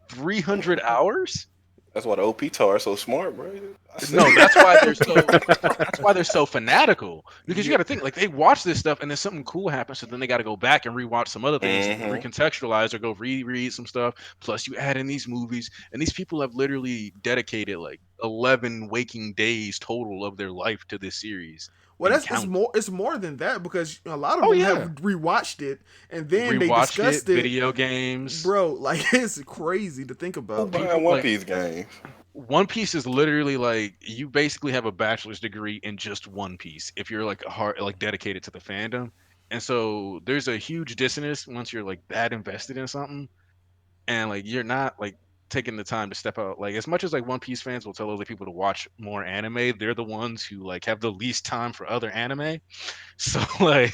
300 hours? That's why the OP tar are so smart, bro. I see No, it. that's why they're so. That's why they're so fanatical. Because you got to think like they watch this stuff and then something cool happens, so then they got to go back and rewatch some other things, and Mhm. recontextualize or go reread some stuff. Plus, you add in these movies, and these people have literally dedicated like 11 waking days total of their life to this series Well, and that's count. it's more than that because a lot of Oh them yeah, have rewatched it and then they rewatched it, discussed it, video games. bro. Like it's crazy to think Who about. People buying One like Piece games? One Piece is literally like you basically have a bachelor's degree in just One Piece if you're like a hard like dedicated to the fandom. And so there's a huge dissonance once you're like that invested in something and like you're not like taking the time to step out. Like as much as like One Piece fans will tell other people to watch more anime, they're the ones who like have the least time for other anime. So like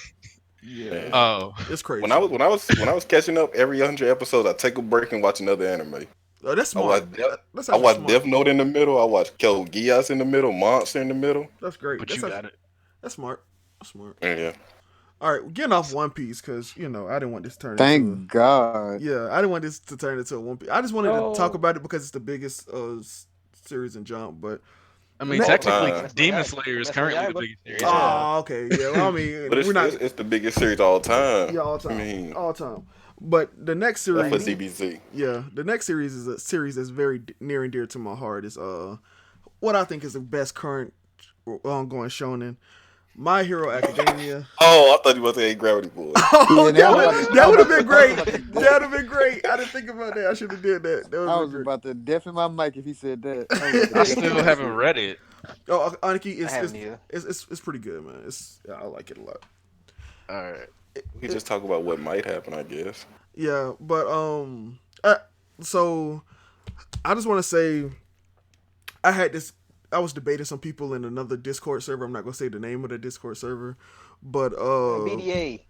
Yeah, Man. oh it's crazy. When I was catching up every 100 episodes, I take a break and watch another anime. Oh, that's I smart. watched Death, That's I actually watched smart. Death Note in the middle. I watched Code Geass in the middle, Monster in the middle. That's great. but That's you actually, got it. that's smart. That's smart. Yeah. All right, we're getting off One Piece because I didn't want this to turn into. Thank God. Yeah, I didn't want this to turn into a One Piece. I just wanted to talk No. about it because it's the biggest series in Jump. But I mean All technically time. Demon Slayer is That's currently my the Yaiba. biggest series. Yeah. oh, okay, yeah. Well, I mean, But we're not it's the biggest series all time. yeah all time, I mean, all time. But the next that's for series, ZBZ. yeah, the next series is a series that's very near and dear to my heart. Is what I think is the best current ongoing shonen, My Hero Academia. Oh, I thought you were saying Gravity Boy. Oh, Yeah, that would have been great. I was about to- That would have been great. I didn't think about that. I should have did that. That I would was have been great. about to deafen my mic if he said that. I still haven't read it. Oh, Aniki, I haven't either. it's pretty good, man. I like it a lot. All right. We can just talk about what might happen, I guess. Yeah, but so I just want to say I had this. I was debating some people in another Discord server. I'm not gonna say the name of the Discord server, but BDA.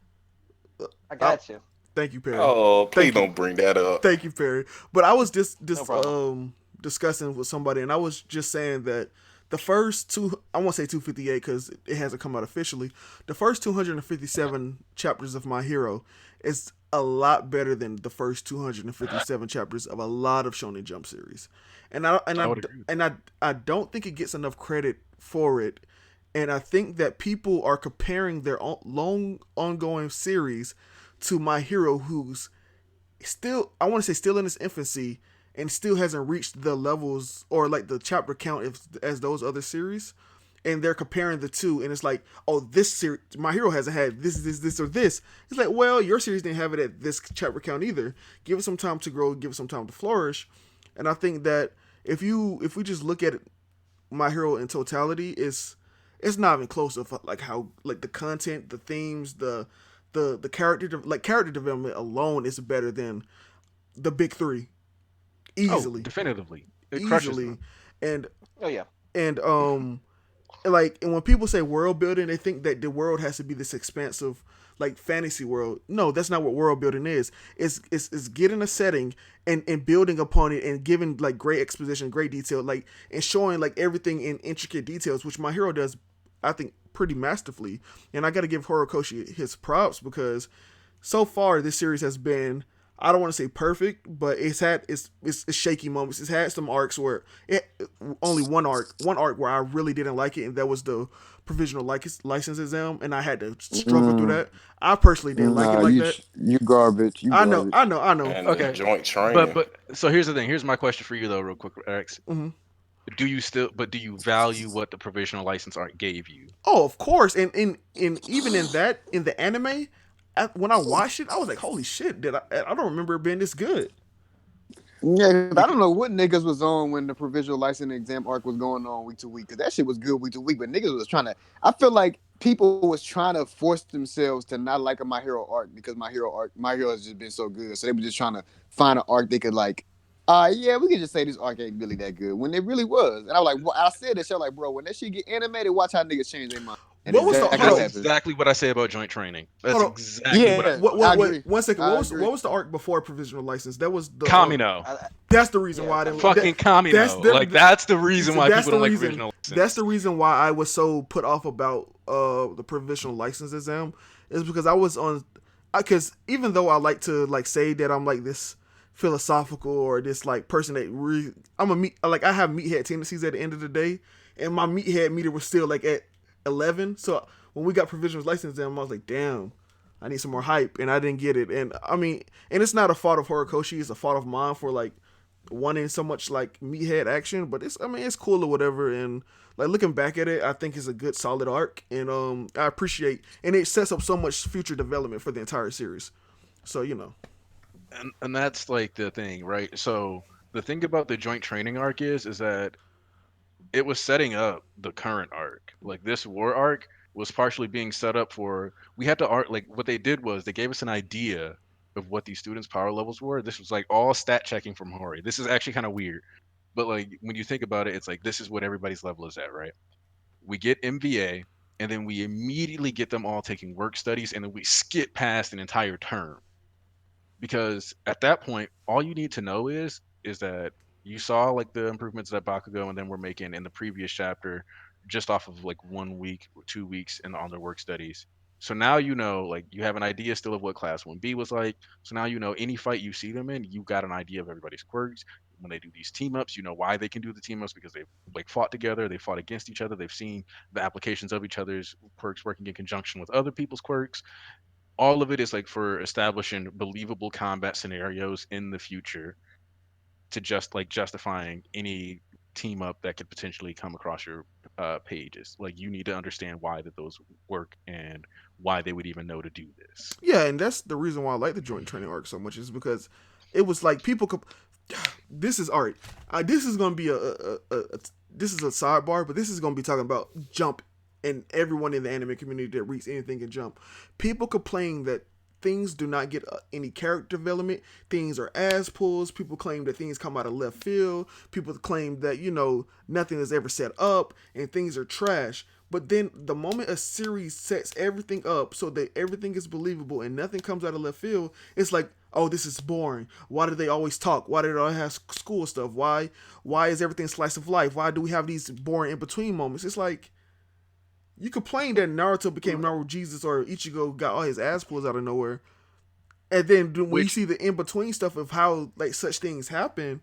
I got you. Thank you, Perry. Oh, please Thank you. don't bring that up. Thank you, Perry. But I was just No problem. discussing with somebody, and I was just saying that the first two, I won't say 258 because it hasn't come out officially. The first 257 chapters of My Hero is a lot better than the first 257 chapters of a lot of Shonen Jump series, and I would agree with I don't think it gets enough credit for it. And I think that people are comparing their long ongoing series to My Hero, who's still, I want to say, still in its infancy and still hasn't reached the levels or like the chapter count as those other series. And they're comparing the two, and it's like, oh, this series, My Hero hasn't had this, or this. It's like, well, your series didn't have it at this chapter count either. Give it some time to grow, give it some time to flourish. And I think that if we just look at it, My Hero in totality, it's not even close of like how like the content, the themes, the character development alone is better than the big three Oh, easily, definitively. It crushes easily, them. and Oh yeah. and like, and when people say world building, they think that the world has to be this expansive like fantasy world. No, that's not what world building is. It's getting a setting and building upon it and giving like great exposition, great detail, like, and showing like everything in intricate details, which My Hero does, I think, pretty masterfully. And I got to give Horikoshi his props because so far this series has been, I don't want to say perfect, but it's had it's shaky moments. It's had some arcs where it only one arc where I really didn't like it, and that was the provisional license exam, and I had to struggle through Mm, that. I personally didn't like it nah, like that. you garbage. You I know, garbage. I know, I know. And the Okay. joint But training. but so here's the thing. Here's my question for you though, real quick, X. Hmm. Do you value what the provisional license art gave you? Oh, of course, and in even in that in the anime, when I watched it, I was like, holy shit! Did I don't remember it being this good. Yeah, 'cause I Because don't know what niggas was on when the provisional license exam arc was going on week to week. Cause that shit was good week to week, but niggas was trying to. I feel like people was trying to force themselves to not like a My Hero arc because My Hero has just been so good. So they were just trying to find an arc they could like. Yeah, we could just say this arc ain't really that good when it really was. And I was like, well, I said that shit like, bro, when that shit get animated, watch how niggas change their mind. And What was the exactly hold what that's up? happened. exactly what I say about joint training. That's Hold on. exactly what I Yeah, say. What? I What? Wait, agree. 1 second. I agree. What was the arc before provisional license? That was the Kamino. that's the reason Yeah, why I fucking didn't. Fucking That's Kamino. Like that's the reason why that's people the don't like reason. provisional That's license. the reason why I was so put off about the provisional license exam is because I was on. Because even though I like to like say that I'm like this philosophical or this like person that really, I'm a meat, like I have meathead tendencies at the end of the day, and my meathead meter was still like at 11. So when we got provisional license exam, I was like, damn, I need some more hype, and I didn't get it. And I mean, and it's not a fault of Horikoshi, it's a fault of mine for like wanting so much like meathead action. But it's, I mean, it's cool or whatever. And like looking back at it, I think it's a good solid arc, and I appreciate, and it sets up so much future development for the entire series. So you know, And that's like the thing, right? So the thing about the joint training arc is that it was setting up the current arc. Like this war arc was partially being set up for we had to art like what they did was they gave us an idea of what these students' power levels were. This was like all stat checking from Hori. This is actually kind of weird. But like when you think about it, it's like this is what everybody's level is at, right? We get MVA and then we immediately get them all taking work studies and then we skip past an entire term because at that point all you need to know is that you saw like the improvements that Bakugo and then we're making in the previous chapter just off of like 1 week or 2 weeks in on their work studies. So now you know like you have an idea still of what class 1B was like. So now you know any fight you see them in, you got an idea of everybody's quirks. When they do these team ups, you know why they can do the team ups because they've like fought together, they fought against each other, they've seen the applications of each other's quirks working in conjunction with other people's quirks. All of it is like for establishing believable combat scenarios in the future to just like justifying any team up that could potentially come across your pages. Like you need to understand why that those work and why they would even know to do this. yeah, and that's the reason why I like the joint training arc so much is because it was like people could. This is art. This is gonna be a this is a sidebar, but this is gonna be talking about Jump and everyone in the anime community that reads anything in Jump. People complain that things do not get any character development. Things are ass pulls. People claim that things come out of left field. People claim that nothing is ever set up and things are trash. But then the moment a series sets everything up so that everything is believable and nothing comes out of left field, it's like, oh, this is boring. Why do they always talk? Why do they always have school stuff? Why is everything slice of life? Why do we have these boring in between moments? It's like you complain that Naruto became Naruto Jesus or Ichigo got all his ass pulls out of nowhere, and then when you see the in between stuff of how like such things happen,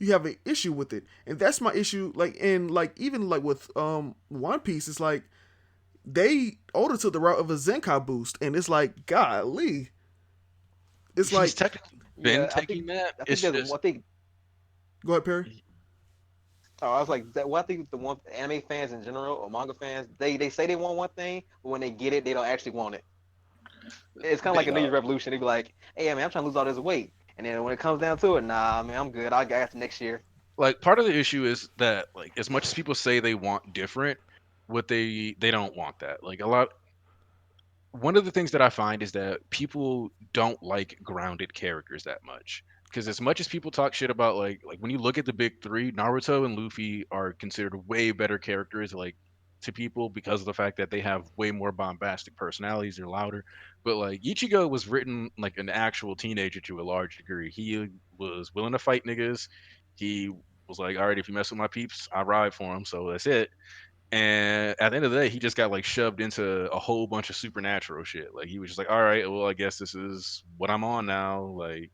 you have an issue with it, and that's my issue. Even with One Piece, it's like they Oda took the route of a Zenkai boost, and it's like golly, it's He's like technically been Yeah, taking that. I think It's there's just one thing. go ahead, Perry. Oh, I was like, that one thing the one anime fans in general or manga fans, they say they want one thing, but when they get it, they don't actually want it. It's kind of like a New Year's revolution. They be like, "Hey, man, I'm trying to lose all this weight," and then when it comes down to it, nah, man, I'm good. I'll get after next year. like part of the issue is that like as much as people say they want different, what they don't want that. Like a lot one of the things that I find is that people don't like grounded characters that much. Because as much as people talk shit about like when you look at the big three, Naruto and Luffy are considered way better characters like to people because of the fact that they have way more bombastic personalities, they're louder. But like Ichigo was written like an actual teenager to a large degree. He was willing to fight niggas. He was like, all right, if you mess with my peeps, I ride for him. So that's it. And at the end of the day, he just got like shoved into a whole bunch of supernatural shit. Like he was just like, all right, well, I guess this is what I'm on now. Like,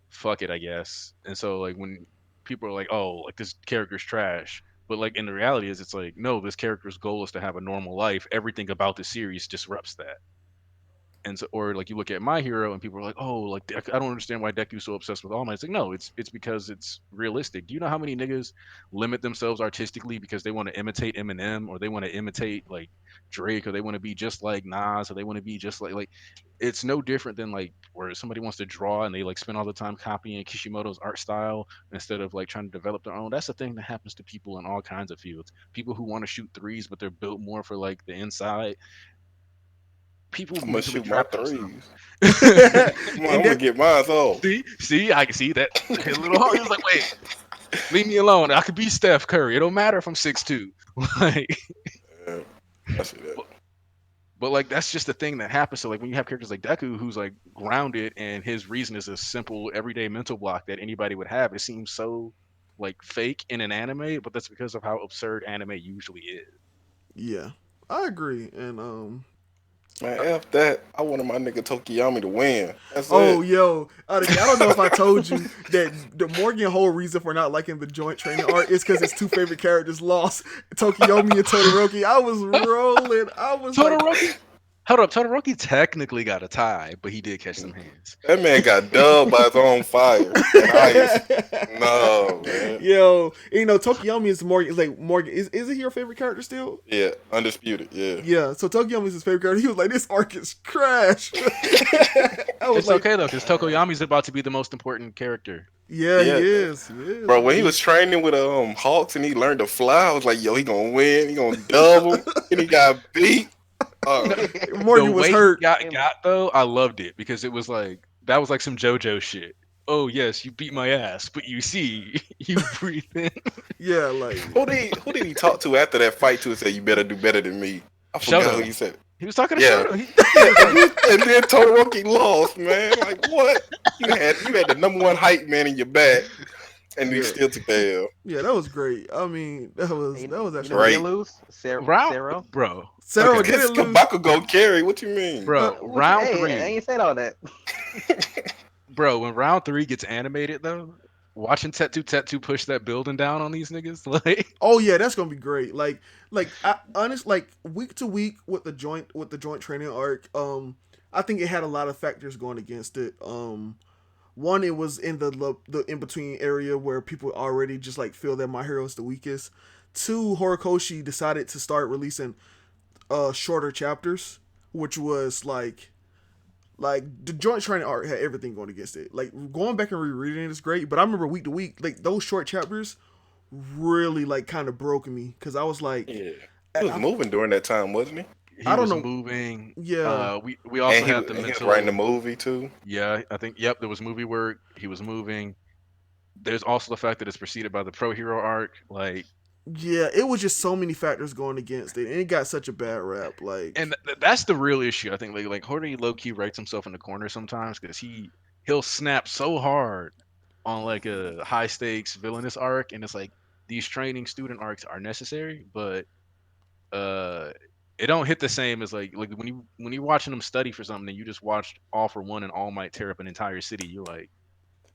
fuck it, I guess. And so like when people are like, oh, like this character's trash. But like in the reality is it's like, no, this character's goal is to have a normal life. Everything about the series disrupts that. And so, or like you look at My Hero and people are like, oh, like I don't understand why Deku's so obsessed with All Might. It's like, no, it's because it's realistic. Do you know how many niggas limit themselves artistically because they want to imitate Eminem or they want to imitate like Drake or they want to be just like Nas or they want to be just like it's no different than like where somebody wants to draw and they like spend all the time copying Kishimoto's art style instead of like trying to develop their own. That's the thing that happens to people in all kinds of fields. People who want to shoot threes but they're built more for like the inside people I'm gonna mentally shoot my trap themselves. threes. I'm And gonna get mine off. See, I can see that. Hit a little hard. He was like, wait, leave me alone. I could be Steph Curry. It don't matter if I'm 6'2". Like, Yeah, I see that. but like that's just the thing that happens. So like when you have characters like Deku, who's like grounded, and his reason is a simple everyday mental block that anybody would have, it seems so like fake in an anime. But that's because of how absurd anime usually is. Yeah, I agree, and Man, F that. I wanted my nigga Tokiyami to win. That's oh, it. yo, I don't know if I told you that the Morgan whole reason for not liking the joint training art is because his two favorite characters lost, Tokiyomi and Todoroki. I was rolling. I was like, Todoroki, hold up, Todoroki technically got a tie, but he did catch some hands. That man got dubbed by his own fire and ice. No, man. yo, Tokiyomi is Morgan. Is like Morgan. Is he your favorite character still? Yeah, undisputed. Yeah. Yeah. So Tokiyomi is his favorite character. He was like, this arc is trash. I was It's like, okay though, because Tokoyami's about to be the most important character. yeah, Yeah. he is. He is. Bro, when he was training with Hawks and he learned to fly, I was like, yo, he gonna win. He gonna dub him. And he got beat. Morgan The was way hurt. he got though, I loved it because it was like that was like some JoJo shit. Oh yes, you beat my ass, but you see, you breathe in. Yeah, like Who did he talk to after that fight to and say, you better do better than me? I forgot Shoto. who he said. He was talking to Yeah. Shoto. And then Todoroki lost, man. Like what? You had the number one hype man in your back, and you still took the L. yeah, that was great. I mean, that was actually Right. You lose, Sarah. Bro, Sarah okay. didn't lose. Kabako carry. What you mean? bro, round Hey, three, I ain't saying all that. bro. When round three gets animated though, watching Tetu push that building down on these niggas, like Oh yeah, that's gonna be great. Like week to week with the joint training arc. I think it had a lot of factors going against it. One, it was in the in between area where people already just like feel that My Hero is the weakest. Two, Horikoshi decided to start releasing shorter chapters, which was like the joint training arc had everything going against it. Like going back and rereading it is great, but I remember week to week, like those short chapters really like kind of broke me because I was like, Yeah. He was moving during that time, wasn't he? he I don't was know. moving. Yeah, We also And had the he was writing the mental. movie too. Yeah, I think. Yep, there was movie work. He was moving. There's also the fact that it's preceded by the pro hero arc. Like, yeah. It was just so many factors going against it, and it got such a bad rap. and Like, that's the real issue. I think like Horty low key writes himself in the corner sometimes because he'll snap so hard on like a high stakes villainous arc, and it's like these training student arcs are necessary, but uh it don't hit the same as like when you're watching them study for something and you just watched All for One and All Might tear up an entire city. You're like,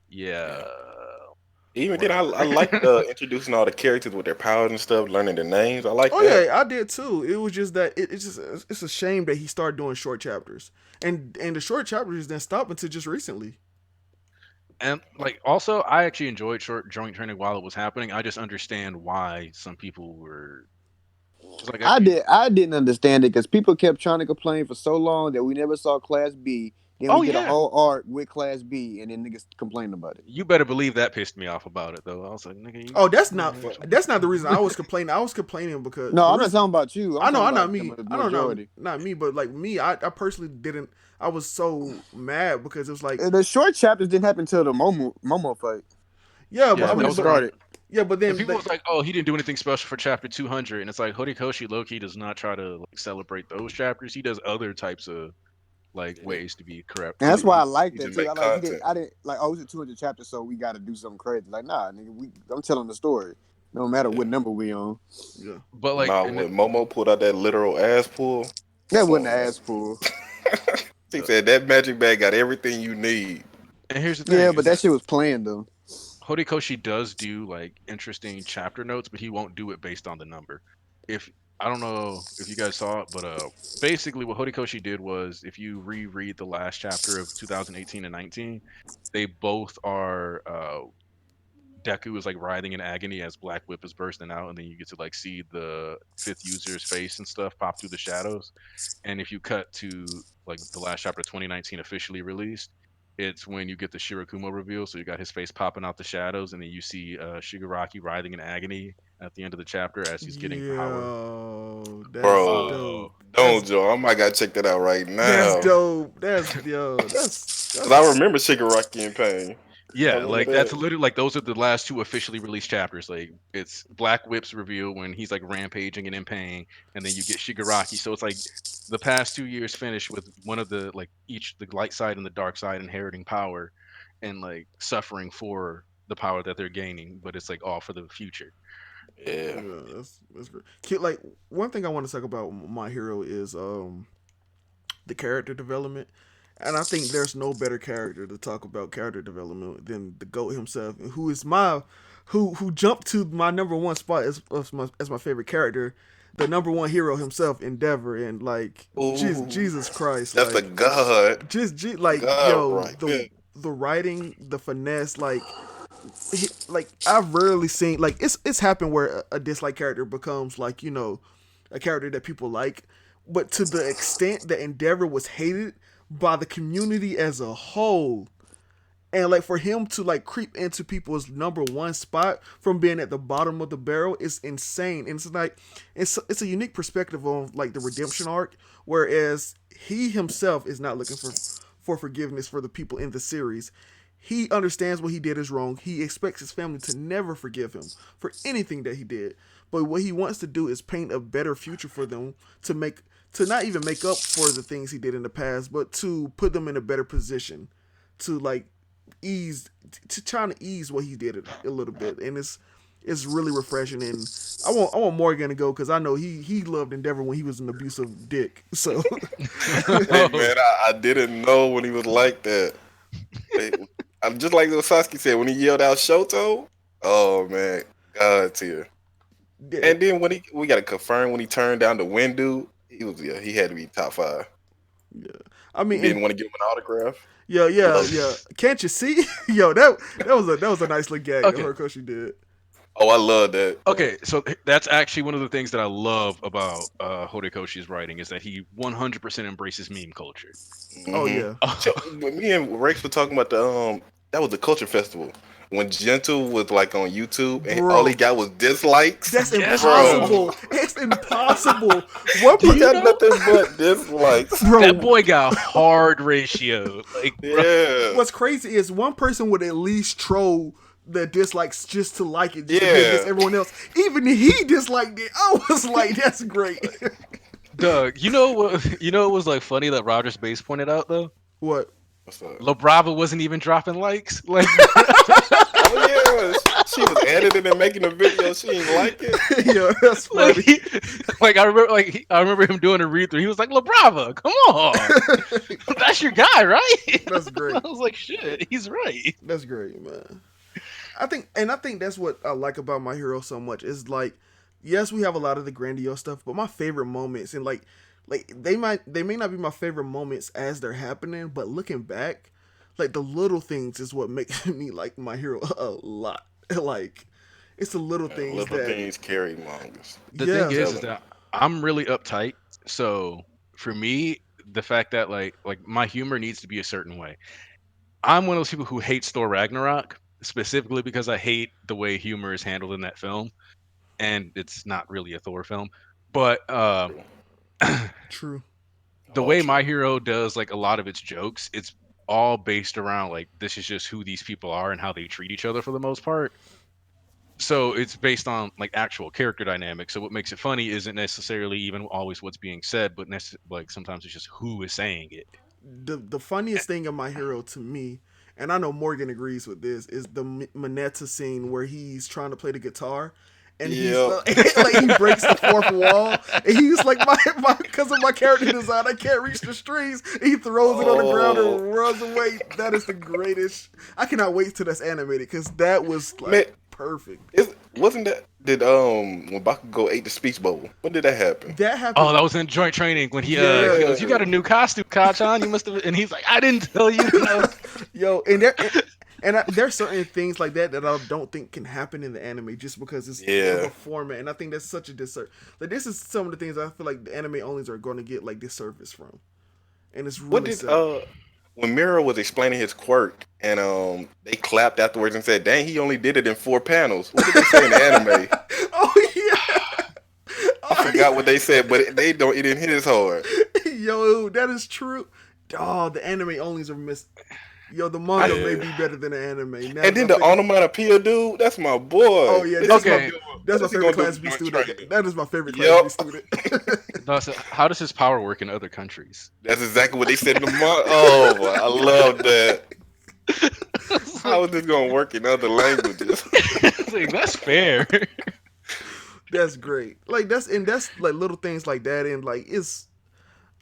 yeah, Yeah. Even then, whatever. I like introducing all the characters with their powers and stuff, learning their names. I like oh that. yeah, I did too. It was just that it's a shame that he started doing short chapters, and the short chapters didn't stop until just recently. And like also, I actually enjoyed short joint training while it was happening. I just understand why some people were because like I didn't understand it because people kept trying to complain for so long that we never saw Class B. Then we oh get a yeah, whole arc with Class B, and then niggas complain about it. you better believe that pissed me off about it though. I was like, nigga, Oh, But that's not the reason I was complaining. I was complaining because No, the I'm not reason talking about you. I'm I know talking I'm not about the me. I don't know majority. not me, but like me, I personally didn't. I was so mad because it was like The short chapters didn't happen until the Momo fight. yeah, but yeah, I That's when that mean, it was the but arc. started. yeah, but And then people was like, "Oh, he didn't do anything special for chapter 200," and it's like Horikoshi Loki does not try to like celebrate those chapters. He does other types of like yeah, ways to be corrupt. And To that's be why I he like that just too. I make like he did. content. I didn't like. Oh, it's a 200 chapter, so we got to do something crazy. Like, nah, nigga, I'm telling the story, no matter Yeah. what number we on. yeah, but like, Now when Momo pulled out that literal ass pull, That come wasn't on, an man. ass pull. He said that magic bag got everything you need. and here's the Yeah, thing but is that that shit was planned though. Horikoshi does do like interesting chapter notes, but he won't do it based on the number. If I don't know if you guys saw it, but basically what Horikoshi did was if you reread the last chapter of 2018 and 19, they both are Deku is like writhing in agony as Black Whip is bursting out, and then you get to like see the fifth user's face and stuff pop through the shadows. And if you cut to like the last chapter 2019 officially released, it's when you get the Shirakumo reveal. So you got his face popping out the shadows, and then you see Shigaraki writhing in agony at the end of the chapter as he's getting power. yeah. That's Bro, dope. don't Joe. I might gotta check that out right That's now. dope. Cause I That's remember Shigaraki in pain. I Yeah, remember like that's that. literally like those are the last two officially released chapters. Like it's Black Whip's reveal when he's like rampaging and in pain, and then you get Shigaraki. So it's like the past 2 years finished with one of the like each the light side and the dark side inheriting power, and like suffering for the power that they're gaining, but it's like all for the future. Yeah. yeah. That's great. Like one thing I want to talk about my hero is the character development. And I think there's no better character to talk about character development than the GOAT himself, who is my who jumped to my number one spot as my favorite character, the number one hero himself, Endeavor, and like Ooh, Jesus Christ, that's a like god, like god yo right there. the writing, the finesse, like I've rarely seen like it's happened where a dislike character becomes like a character that people like, but to the extent that Endeavor was hated by the community as a whole, and like for him to like creep into people's number one spot from being at the bottom of the barrel is insane. And it's like it's a unique perspective on like the redemption arc, whereas he himself is not looking for forgiveness for the people in the series. He understands what he did is wrong. He expects his family to never forgive him for anything that he did. But what he wants to do is paint a better future for them to not even make up for the things he did in the past, but to put them in a better position to like ease to trying to ease what he did a little bit. And it's really refreshing. And I want Morgan to go because I know he loved Endeavor when he was an abusive dick. So Hey man, I didn't know when he was like that. Hey, I'm just like what Sasuke said when he yelled out Shoto. Oh man, God tier. yeah, And then when we got to confirm when he turned down the wind dude, he had to be top five. yeah. I mean, He and didn't want to give him an autograph. I love it. yeah. Can't you see? Yo, that was a nice little gag that Okay, Horikoshi did. Oh, I love that. okay, so that's actually one of the things that I love about Horikoshi's writing is that he 100% embraces meme culture. Oh Hmm. yeah, So when me and Rex were talking about That was the culture festival when Gentle was like on YouTube and Bro. all he got was dislikes. That's Yes, impossible. It's impossible. One Do He you got know? nothing but dislikes. bro. That boy got hard ratio. Like, bro, Yeah. What's crazy is one person would at least troll the dislikes just to like it, just to be Yeah. against everyone else. Even he disliked it. I was like, that's great. Doug, you know what? You know it was like funny that Rogers Base pointed out though. What? What's up? La Brava wasn't even dropping likes. Like, Oh yeah, she was editing and making a video. She didn't like it. Yeah, that's like, funny. I remember him doing a read through. He was like, La Brava, come on, that's your guy, right? That's great. I was like, shit, he's right. That's great, man. I think that's what I like about My Hero so much is like, yes, we have a lot of the grandiose stuff, but my favorite moments and like they may not be my favorite moments as they're happening, but looking back, like the little things is what makes me like My Hero a lot. Like it's the little things Little that things carry longest. The Yeah. thing is that I'm really uptight. So for me, the fact that like my humor needs to be a certain way. I'm one of those people who hates Thor Ragnarok specifically because I hate the way humor is handled in that film, and it's not really a Thor film. But true. the Oh, way true. My Hero does like a lot of its jokes, it's all based around like this is just who these people are and how they treat each other for the most part. So it's based on like actual character dynamics. So what makes it funny isn't necessarily even always what's being said, but like sometimes it's just who is saying it. The funniest thing of My Hero to me, and I know Morgan agrees with this, is the Mineta scene where he's trying to play the guitar. And he's Yep. like he breaks the fourth wall, and he's like my because of my character design, I can't reach the strings. And he throws it on the ground Oh. and runs away. That is the greatest. I cannot wait till that's animated because that was like Man. perfect. Wasn't that did when Bakugo ate the speech bubble? When did that happen? That happened. Oh, that was in joint training when he Yeah. he goes, "You got a new costume, Kachan. You must have," and he's like, "I didn't tell you." Yo, there's certain things like that I don't think can happen in the anime just because it's Yeah. of a format, and I think that's such a disservice. Like this is some of the things I feel like the anime onlys are going to get like disservice from, and it's really What did sad. when Miro was explaining his quirk and they clapped afterwards and said, "Dang, he only did it in 4 panels." What did they say in the anime? Oh yeah, I forgot what they said, but it didn't hit as hard. Yo, that is true. Oh, the anime onlys are miss. Yo, the manga may be better than the anime. Now And then the onomatopoeia dude, that's my boy. Oh yeah, that's Okay. that's my What's he favorite gonna Class do B with student. training? That is my favorite Yup. Class B student. No, so how does his power work in other countries? That's exactly what they said in the manga. Oh, boy, I love that. How is this gonna work in other languages? Like, that's fair. That's great. Like that's like little things like that, and like it's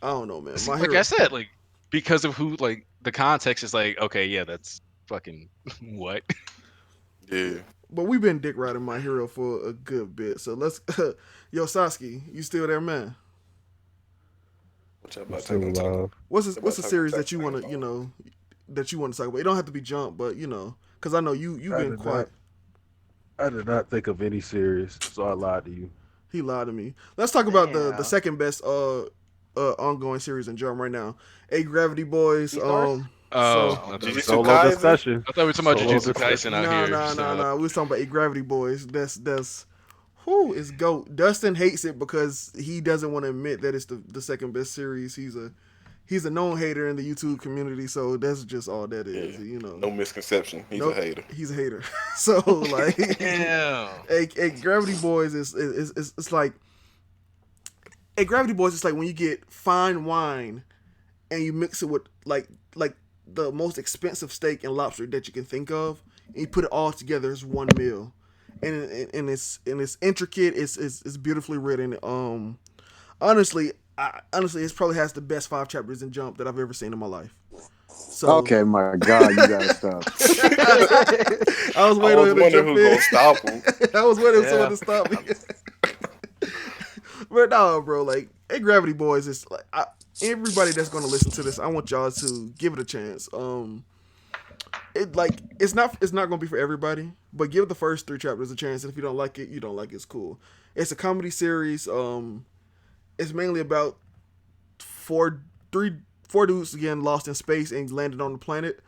I don't know, man. My Like Hero. I said, like because of who, like the context is like, okay, yeah, that's fucking what. Yeah. But we've been dick riding My Hero for a good bit, so let's. Yo, Sasuke, you still there, man? What y'all about Still taking time? alive. What's About the Attack on series Titan that you want to that you want to talk about? It don't have to be Jump, but because I know you've I been did quiet. I did not think of any series, so I lied to you. He lied to me. Let's talk about the Damn. second best ongoing series in Jump right now. Gravity Boys. Beastars? Oh, So- I thought we Jujutsu Solo Kaisen? discussion. were talking about Solo Jujutsu Kaisen out here. so- No. We was talking about Gravity Boys. That's who is GOAT. Dustin hates it because he doesn't want to admit that it's the second best series. He's a known hater in the YouTube community, so that's just all that is. Yeah. No misconception. He's a hater. He's a hater. So like, Damn. Gravity Boys is it's like, Gravity Boys is like when you get fine wine and you mix it with like the most expensive steak and lobster that you can think of, and you put it all together as one meal, and it's intricate. It's beautifully written. Honestly, it probably has the best 5 chapters in Jump that I've ever seen in my life. So Okay, my God, you gotta stop. I was I waiting was on him to wondering jump who's in. gonna stop him. I was waiting for Yeah. someone to stop me. But no, bro, like, Gravity Boys is like, everybody that's gonna listen to this, I want y'all to give it a chance. It's not gonna be for everybody, but give the first 3 chapters a chance. And if you don't like it, you don't like it. It's cool. It's a comedy series. It's mainly about four dudes again lost in space and landed on the planet,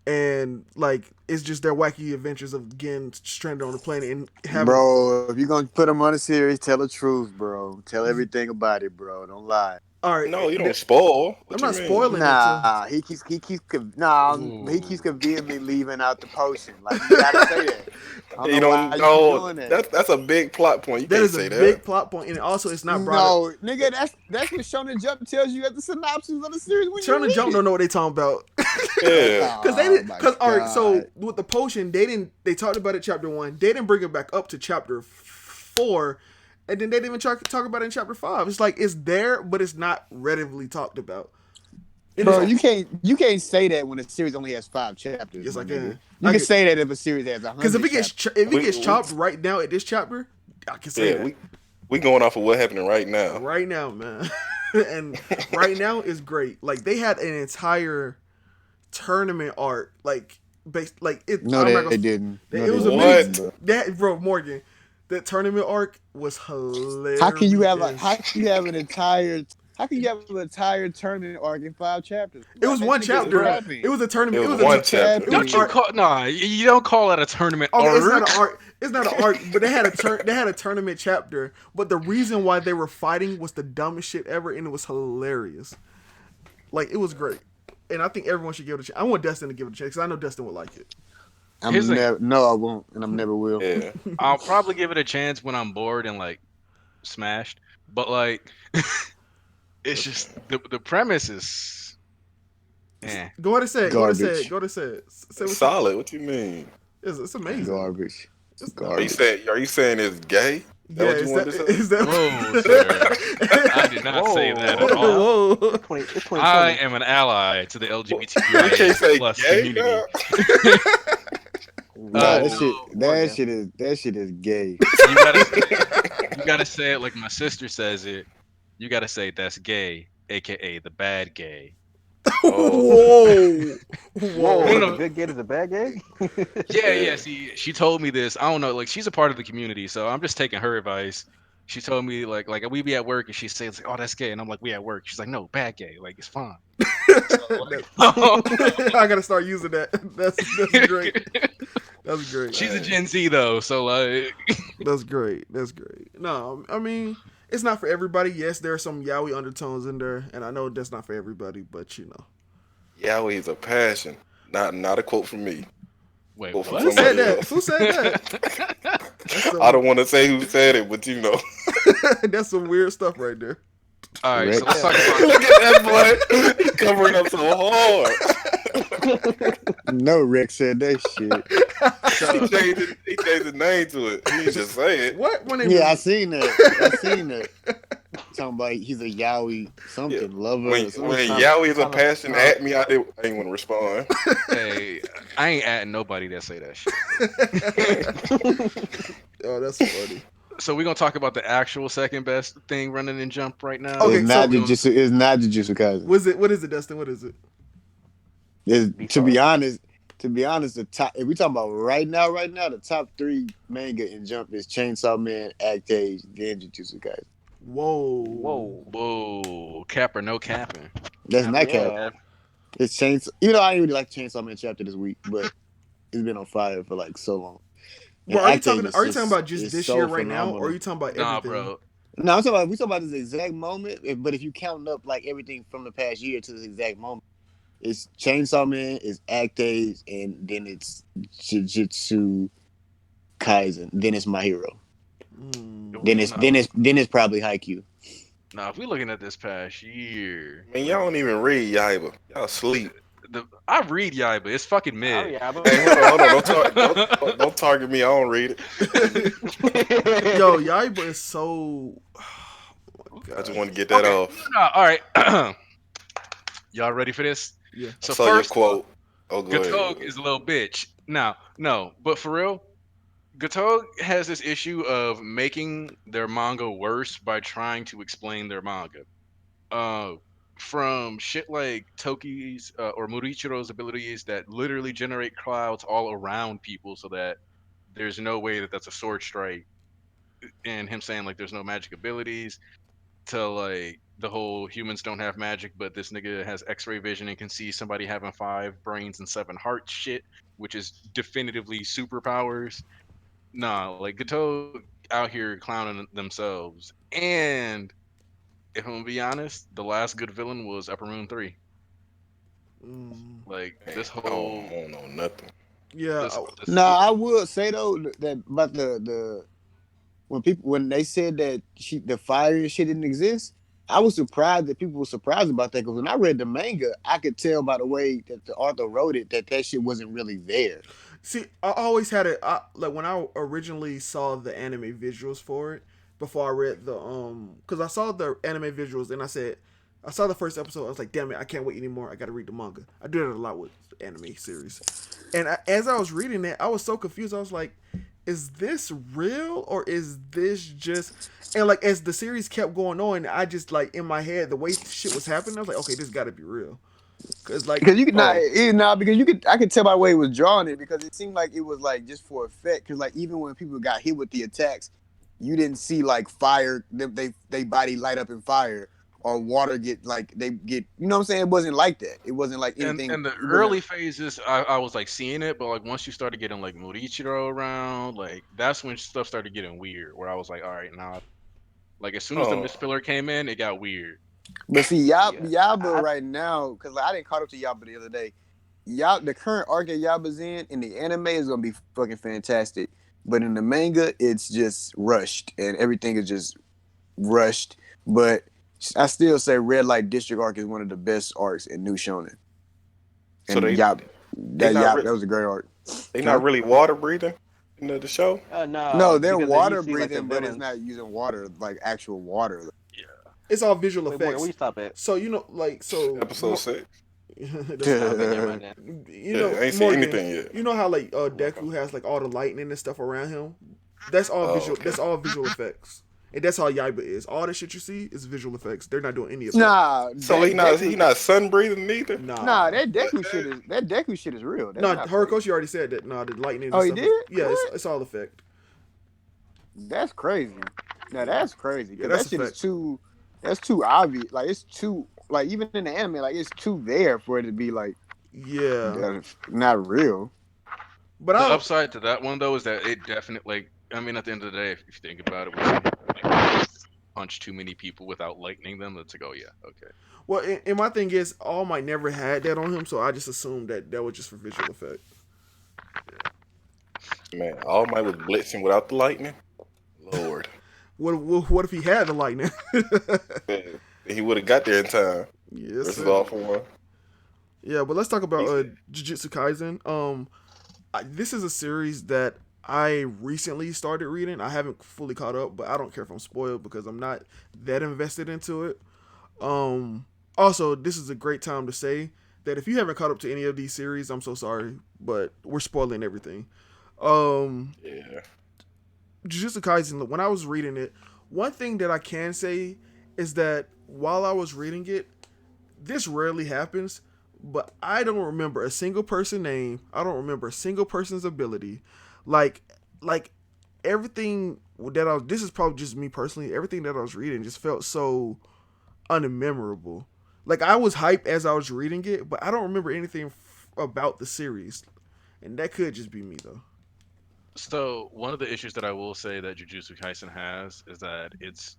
and like it's just their wacky adventures of getting stranded on the planet and having. Bro, if you're gonna put them on a series, tell the truth, bro. Tell everything about it, bro. Don't lie. All right, No, you don't spoil. I'm What you not mean? spoiling it too. Nah, he keeps Ooh. conveniently leaving out the potion. Like you gotta say that. I don't You know don't why you keep know doing that. that's a big plot point. You That can't is a say big that. plot point, and also it's not brought up. No, nigga, that's what Shonen Jump tells you at the synopsis of the series when you Trying to read jump it. don't know what they talking about. Yeah. Because they didn't. my Because all right, so God. with the potion, they didn't. They talked about it chapter 1. They didn't bring it back up to chapter 4, and then they didn't even talk about it in chapter 5. It's like it's there, but it's not readily talked about. And Bro, it's, you can't say that when a series only has 5 chapters. yes, My I nigga. can. You can say that if a series has 100 Because if it chapters. gets if it gets We- chopped right now at this chapter, I can say Yeah, that we going off of what happening right now. right now, man. And right now is great. Like they had an entire tournament arc, like based like it. No, I'm not they gonna. didn't. No, It was they amazing. didn't, bro. That bro Morgan, that tournament arc was hilarious. How can you have an entire tournament arc in 5 chapters? It was That one shit gets chapter. scrappy. It was a tournament. It It was was a one it chapter. was Don't you arc. call you don't call that a tournament Okay, arc? it's not an arc. It's not an arc, but they had a tournament chapter. But the reason why they were fighting was the dumbest shit ever, and it was hilarious. Like it was great, and I think everyone should give it a chance. I want Destin to give it a chance because I know Destin would like it. Here's the thing. No, I won't, and I never will. Yeah. I'll probably give it a chance when I'm bored and like smashed. But like it's just the premise is Go ahead and say it. Go ahead and say it. Garbage. Go ahead and say it. Say what Solid. What you mean? it's amazing. Garbage. It's Garbage. Are you saying it's gay? Yeah, what you wanted to say? is that? Whoa, sir. I did not say that at all. Whoa. It's 2020. I am an ally to the You can't say LGBTQIA plus gay, community. girl. Nah, Oh, that shit is gay. You gotta say it like my sister says it. You gotta say that's gay, aka the bad gay. Whoa. Whoa, Whoa. is no. a good gay is a bad gay? Yeah. See, she told me this. I don't know. Like, she's a part of the community, so I'm just taking her advice. She told me like we be at work, and she says like, "Oh, that's gay," and I'm like, "We at work." She's like, "No, bad gay. Like, it's fine." I gotta start using that. That's great. That's great. She's a Gen Z though, so like, That's great. That's great. No, I mean, it's not for everybody. Yes, there are some yaoi undertones in there, and I know that's not for everybody, but you know. Yaoi is a passion. Not a quote from me. wait, Quote from what? Who said somebody that? else. Who said that? That's some, I don't want to say who said it, but you know. that's some weird stuff right there. All right, so Rex. let's talk about. Look at that boy. He's covering up so hard. No, Rick said that shit. He changed his name to it. He didn't just say it. What when they Yeah, I was, seen that. Talking about he's a yaoi something Yeah. lover. When or something. Yaoi is a passion at me, I didn't want to respond. Hey, I ain't adding nobody that say that shit. Oh, that's funny. So we're gonna talk about the actual second best thing running in Jump right now. Okay, It's not so- Jujutsu. It's not Jujutsu Kaisen. What is it, Dustin? What is it? To be honest, the top. If we talking about right now, the top 3 manga in Jump is Chainsaw Man, Act Age, then Jujutsu Kaisen. Whoa. Whoa, cap or no capping? That's not cap. Yeah. It's Chainsaw. Even though I didn't really like Chainsaw Man chapter this week, but it's been on fire for like so long. And Bro, are you Act Age talking? is Are you talking about just is this so year right now, phenomenal. or are you talking about Nah, everything? bro. No, we talking about this exact moment. But if you count up like everything from the past year to this exact moment, it's Chainsaw Man, it's Act Age, and then it's Jujutsu Kaisen. Then it's My Hero. Then it's probably Haikyuu. Nah, if we're looking at this past year, Man, y'all don't even read Yaiba. Y'all sleep. I read Yaiba. It's fucking Oh, mid. yeah, Hey, hold on. Don't target me. I don't read it. Yo, Yaiba is so. Oh my I just God. want to get that off. Nah, all right. Y'all ready for this? Yeah. So I saw your first, quote. Oh, go Gatog ahead. is a little bitch. Now, no, but for real, Gatog has this issue of making their manga worse by trying to explain their manga. From shit like Toki's or Murichiro's abilities that literally generate clouds all around people so that there's no way that that's a sword strike, and him saying like there's no magic abilities. to like the whole humans don't have magic, but this nigga has X-ray vision and can see somebody having 5 brains and 7 hearts shit, which is definitively superpowers. Nah, like Gato out here clowning themselves. And if I'm gonna be honest, the last good villain was Upper Moon 3. Mm, Like Man, this I whole don't know nothing. yeah, this Nah, I would say though that about the when they said that the fire and shit didn't exist, I was surprised that people were surprised about that because when I read the manga, I could tell by the way that the author wrote it that that shit wasn't really there. see, I always had it. Like when I originally saw the anime visuals for it before I read the because I saw the anime visuals and I said I saw the first episode. I was like, damn it, I can't wait anymore. I got to read the manga. I do that a lot with anime series, and as I was reading it, I was so confused. I was like, is this real or is this just? And like as the series kept going on, I just like in my head the way shit was happening. I was like, okay, this got to be real. Cause like, Because you could not, oh because I could tell by the way it was drawing it because it seemed like it was like just for effect. Because like even when people got hit with the attacks, you didn't see like fire, they body light up in fire or water get like they get. You know what I'm saying? It wasn't like that. It wasn't like anything. and the It wasn't. early phases, I was like seeing it, but like once you started getting like Morichiro around, like that's when stuff started getting weird. Where I was like, all right, now, like as soon as the Oh, Miss Filler came in, it got weird. But see, Yeah, Yaba I right now, because like, I didn't caught up to Yaba the other day. The current arc that Yaba's in the anime is gonna be fucking fantastic. But in the manga, it's just rushed and everything is just rushed. But I still say Red Light District arc is one of the best arcs in New Shonen. so And they not That was a great arc. they Huh? not really water breathing in the show. No, no, they're because if you water see like the breathing, but it's villains. not using water like actual water. Yeah. it's all visual Wait, Morgan, where effects. you stop at? So you know, like so. Episode 6. That's Oh, fine. okay, never mind then. You Yeah, know, I ain't seen Morgan. anything yet. You know how like Okay. Deku has like all the lightning and stuff around him. That's all Oh, visual. okay. That's all visual effects, and that's how Yaiba is. All the shit you see is visual effects. They're not doing any of that. Nah, So that he Deku, not sun breathing neither. Nah, That Deku shit is real. That's no. not fake. Horikoshi already said that. Nah, the lightning Oh, and he stuff did? is yeah. What? It's all effect. That's crazy. Now Yeah, that's crazy yeah. because That's that shit is effect. too. That's too obvious. Like it's too. Like even in the anime, like it's too there for it to be like Yeah, not real. but I The don't. upside to that one though is that it definitely like I mean at the end of the day, if you think about it, when like, punch too many people without lightning them, it's like oh yeah, okay. Well, and my thing is, All Might never had that on him, so I just assumed that that was just for visual effect. Man, All Might was blitzing without the lightning. Lord, What if he had the lightning? man, he would have got there in time. Yes, Versus sir. All for One. Yeah, but let's talk about He's, Jujutsu Kaisen. This is a series that I recently started reading. I haven't fully caught up, but I don't care if I'm spoiled because I'm not that invested into it. Also, this is a great time to say that if you haven't caught up to any of these series, I'm so sorry, but we're spoiling everything. Um, yeah. Jujutsu Kaisen. When I was reading it, one thing that I can say is that while I was reading it, this rarely happens, but I don't remember a single person name. I don't remember a single person's ability. Like like everything that I was, this is probably just me personally, everything that I was reading just felt so unmemorable. Like I was hyped as I was reading it, but I don't remember anything about the series. And that could just be me though. So one of the issues that I will say that Jujutsu Kaisen has is that it's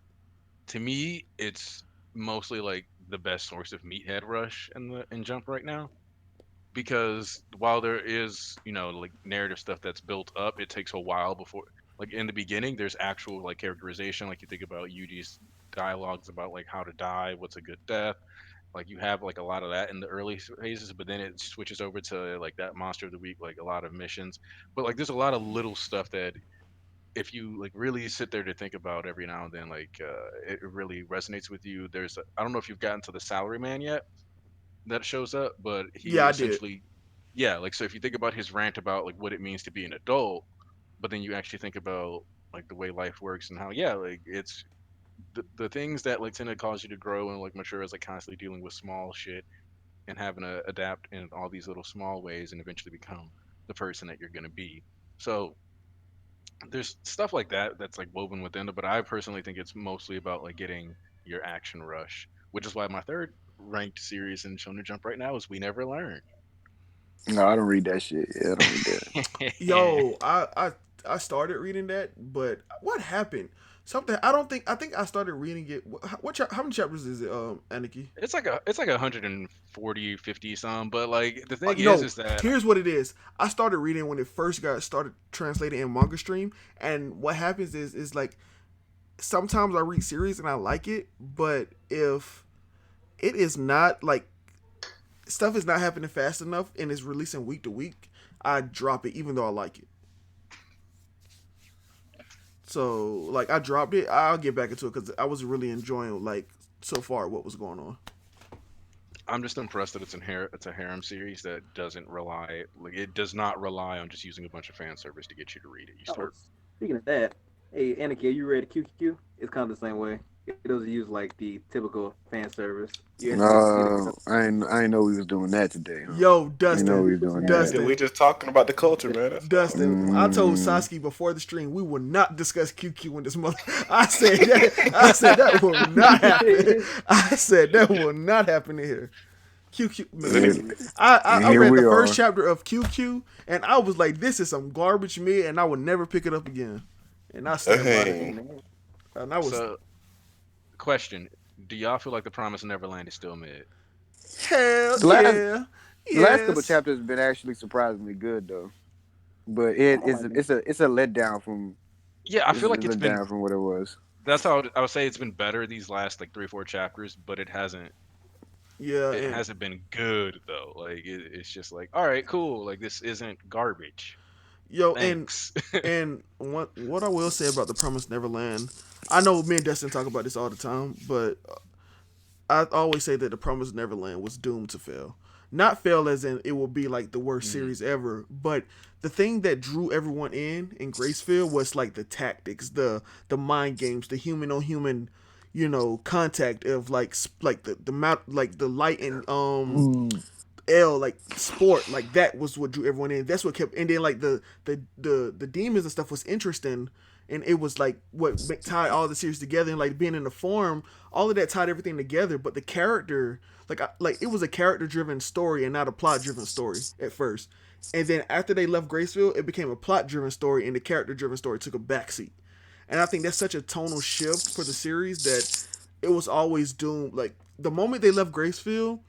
to me it's mostly like the best source of meathead rush in Jump right now because while there is like narrative stuff that's built up, it takes a while before like in the beginning there's actual like characterization like you think about Yuji's dialogues about like how to die, what's a good death. Like you have like a lot of that in the early phases, but then it switches over to like that monster of the week, like a lot of missions. But like there's a lot of little stuff that if you like really sit there to think about every now and then, like it really resonates with you. I don't know if you've gotten to the salary man yet that shows up, but he Yeah, I did. essentially, yeah, like so if you think about his rant about like what it means to be an adult, but then you actually think about like the way life works and how yeah, like it's the things that like tend to cause you to grow and like mature is like constantly dealing with small shit and having to adapt in all these little small ways and eventually become the person that you're going to be. So there's stuff like that that's like woven within it, but I personally think it's mostly about like getting your action rush, which is why my third ranked series in Shonen Jump right now is We Never Learn. No, I don't read that shit. Yeah, I don't read that. Yo, I started reading that, but what happened? Something I think I started reading it. How many chapters is it, Aniki? It's like 140, 50 some, but like the thing No, is that here's what it is. I started reading when it first got started translated in manga stream, and what happens is like sometimes I read series and I like it, but if it is not like stuff is not happening fast enough and it's releasing week to week, I drop it even though I like it. So like I dropped it. I'll get back into it because I was really enjoying like so far what was going on. I'm just impressed that it's a harem series that doesn't rely like it does not rely on just using a bunch of fan service to get you to read it. You Oh, start speaking of that, hey, Aniki, are you ready to QQQ? It's kind of the same way. It doesn't use like the typical fan service. You actually No, I ain't know we was doing that today. Huh? Yo, I know we Dustin, was doing Dustin. that. We just talking about the culture, man. That's Dustin, I told Sasuke before the stream we will not discuss QQ in this month. I said that will not happen. I said that will not happen in here. QQ, man. I Here read we the first are. chapter of QQ and I was like, this is some garbage mid, and I would never pick it up again. And I stand by it. Dang. And I was So, question: do y'all feel like the Promise of Neverland is still mid? hell The last- yeah. The last couple Yes. chapters have been actually surprisingly good though, but it's a letdown from. Yeah, I feel like it's it's a been. letdown from what it was. That's how I would say it's been better these last like 3 or 4 chapters, but it hasn't. Yeah, It and hasn't been good though. Like it's just like, all right, cool. Like this isn't garbage. yo, Thanks. and what I will say about the Promised Neverland, I know me and Dustin talk about this all the time, but I always say that the Promised Neverland was doomed to fail. Not fail as in it will be like the worst series ever, but the thing that drew everyone in Gracefield was like the tactics, the mind games, the human on human, contact of like the mount like the light and L like sport, like that was what drew everyone in. That's what kept, and then like the demons and stuff was interesting, and it was like what tied all the series together, and like being in the form, all of that tied everything together. But the character, like it was a character driven story and not a plot driven story at first, and then after they left Gracefield, it became a plot driven story, and the character driven story took a backseat. And I think that's such a tonal shift for the series that it was always doomed. Like the moment they left Gracefield,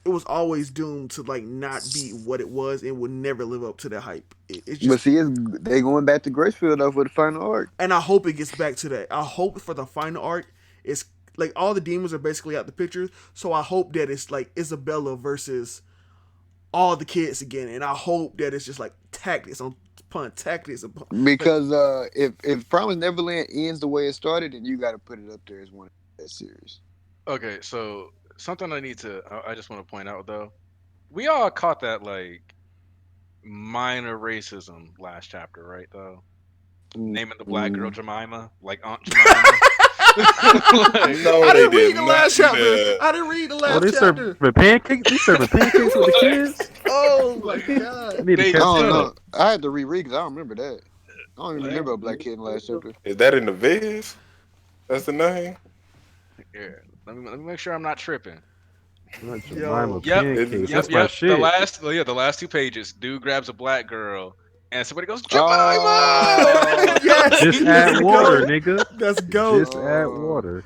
it was always doomed to like not be what it was and would never live up to that hype. It's But just, see, they going back to Gracefield though for the final arc. and I hope it gets back to that. I hope for the final arc, it's like all the demons are basically out the picture. So I hope that it's like Isabella versus all the kids again, and I hope that it's just like tactics upon tactics upon. Because if Promise Neverland ends the way it started, then you got to put it up there as one of that series. Okay, so something I just want to point out though, we all caught that like minor racism last chapter, right? Though naming the black girl Jemima, like Aunt Jemima. Like, No, I they didn't read did the not last do chapter. that. I didn't read the Oh, last they chapter. serving pancakes. They serving pancakes with the kids. Oh my I god. need to They- I catch don't up. know. I had to reread because I don't remember that. I don't even remember a black kid in the last chapter. Is that in the Viz? That's the name. yeah, let me make sure I'm not tripping. Not Yo. Jemima Yep, pancakes. Yep, That's my yep. shit. The last 2 pages, dude grabs a black girl, and somebody goes Jemima. Oh. Yes. Just Let's add water, go. nigga. Let's go. Just add water.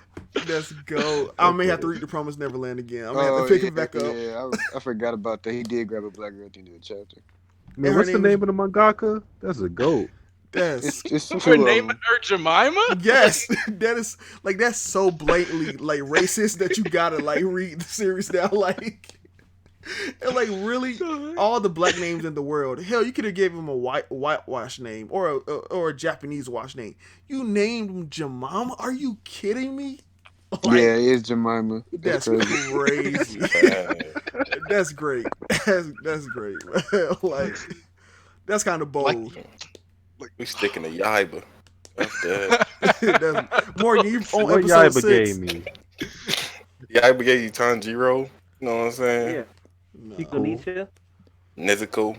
Let's go. I may have to read the Promised Neverland again. I'm gonna have to pick it back up. Yeah, I forgot about that. He did grab a black girl at the end of the chapter. Man, her what's the name name of the mangaka? That's a goat. That's It's two We're of naming them. her Jemima. yes. That is like that's so blatantly like racist that you gotta like read the series now. Like and like really all the black names in the world. Hell, you could have gave him a whitewash name or a Japanese wash name. You named him Jemima? Are you kidding me? Like, Yeah, it's Jemima. that's That's crazy. crazy. That's great. That's great. Like that's kind of bold. We sticking to Yaiba. That's good. That's, Morgan, you on What episode Yaiba 6. gave me? Yaiba gave you Tanjiro. You know what I'm saying? Yeah. No. Ikonisha. Nezuko.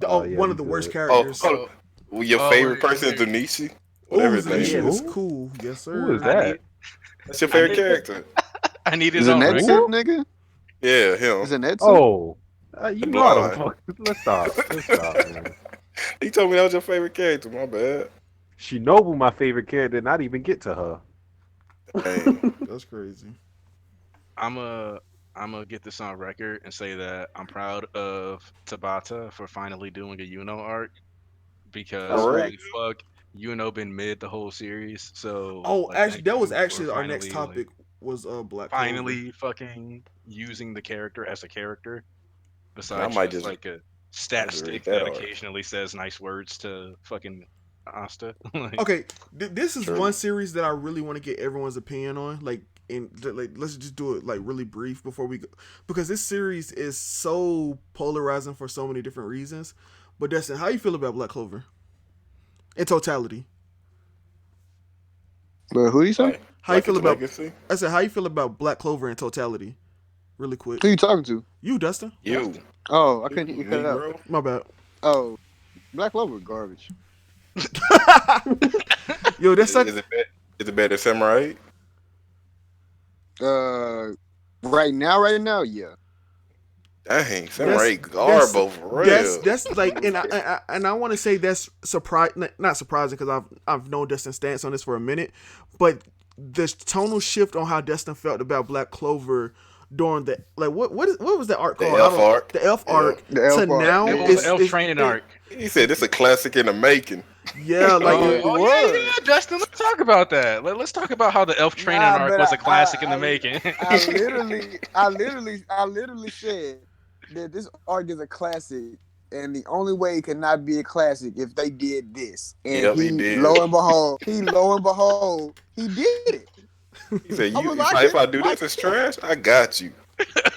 Oh, yeah, one he of the worst Oh, characters. well, your Oh, favorite wait, person is wait. Dunishi? Oh, Whatever his name Zanisha Who? is is. cool. Yes, sir. Who is that? That's your I favorite need, character. I need it on Zenetsu, record. Who? nigga? Yeah, him. Zenetsu? Oh, The you know I don't blonde. fuck. Let's stop. Let's stop, man. He told me that was your favorite character. My bad. Shinobu, my favorite character, not even get to her. Dang. That's crazy. I'm a I'm gonna get this on record and say that I'm proud of Tabata for finally doing a Yuno arc because Oh, All right. holy facts. fuck, Yuno been mid the whole series. So Oh, like, actually, thank that was you for actually our next topic was Black Clover. finally fucking using the character as a character I besides might just just like a I stat just read stick that that arc. occasionally says nice words to fucking Asta. Like, Okay, this is True. one series that I really want to get everyone's opinion on. Like, let's just do it like really brief before we go, because this series is so polarizing for so many different reasons. But Destin, how you feel about Black Clover in totality? But who you say? How you Like feel its about? legacy. I said, how you feel about Black Clover in totality? Really quick, Who you talking to? you Dustin. You, Oh, I you couldn't hear you cut out. Negro. My bad. Oh, Black Clover garbage. Yo, that's Is, such. is it better? Is it better than Samurai? Uh, right now, yeah. Dang, That's Samurai that's Garbo for that's real. that's like, and I want to say that's surprise, not surprising because I've known Destin's stance on this for a minute, but the tonal shift on how Destin felt about Black Clover during the like what was that arc The called? I Elf don't arc. the Elf Yeah. arc The to Elf Art. now it Yeah. was an is elf training arc. He said this a classic in the making. yeah like Oh, it, it was. Yeah, Justin. Let's talk about that. Let's talk about how the elf training Nah, arc but was a classic in the making. I literally said that this arc is a classic, and the only way it could not be a classic if they did this. And Yep, he he, did. lo and behold, he did it. He said, I "You was if like, I, if I do this, it's trash. I got you."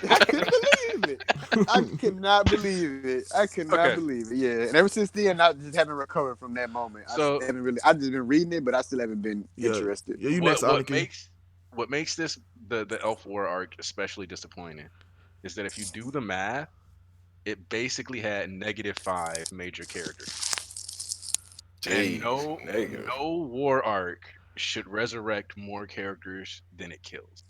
I couldn't believe it. I could not believe it. I could not Okay, believe it. Yeah, and ever since then, I just haven't recovered from that moment. I so haven't really. I just been reading it, but I still haven't been yeah interested. yeah you next what what Aniki. makes what makes this the elf war arc especially disappointing is that if you do the math, it basically had -5 major characters, and Jeez, negative. no war arc should resurrect more characters than it kills.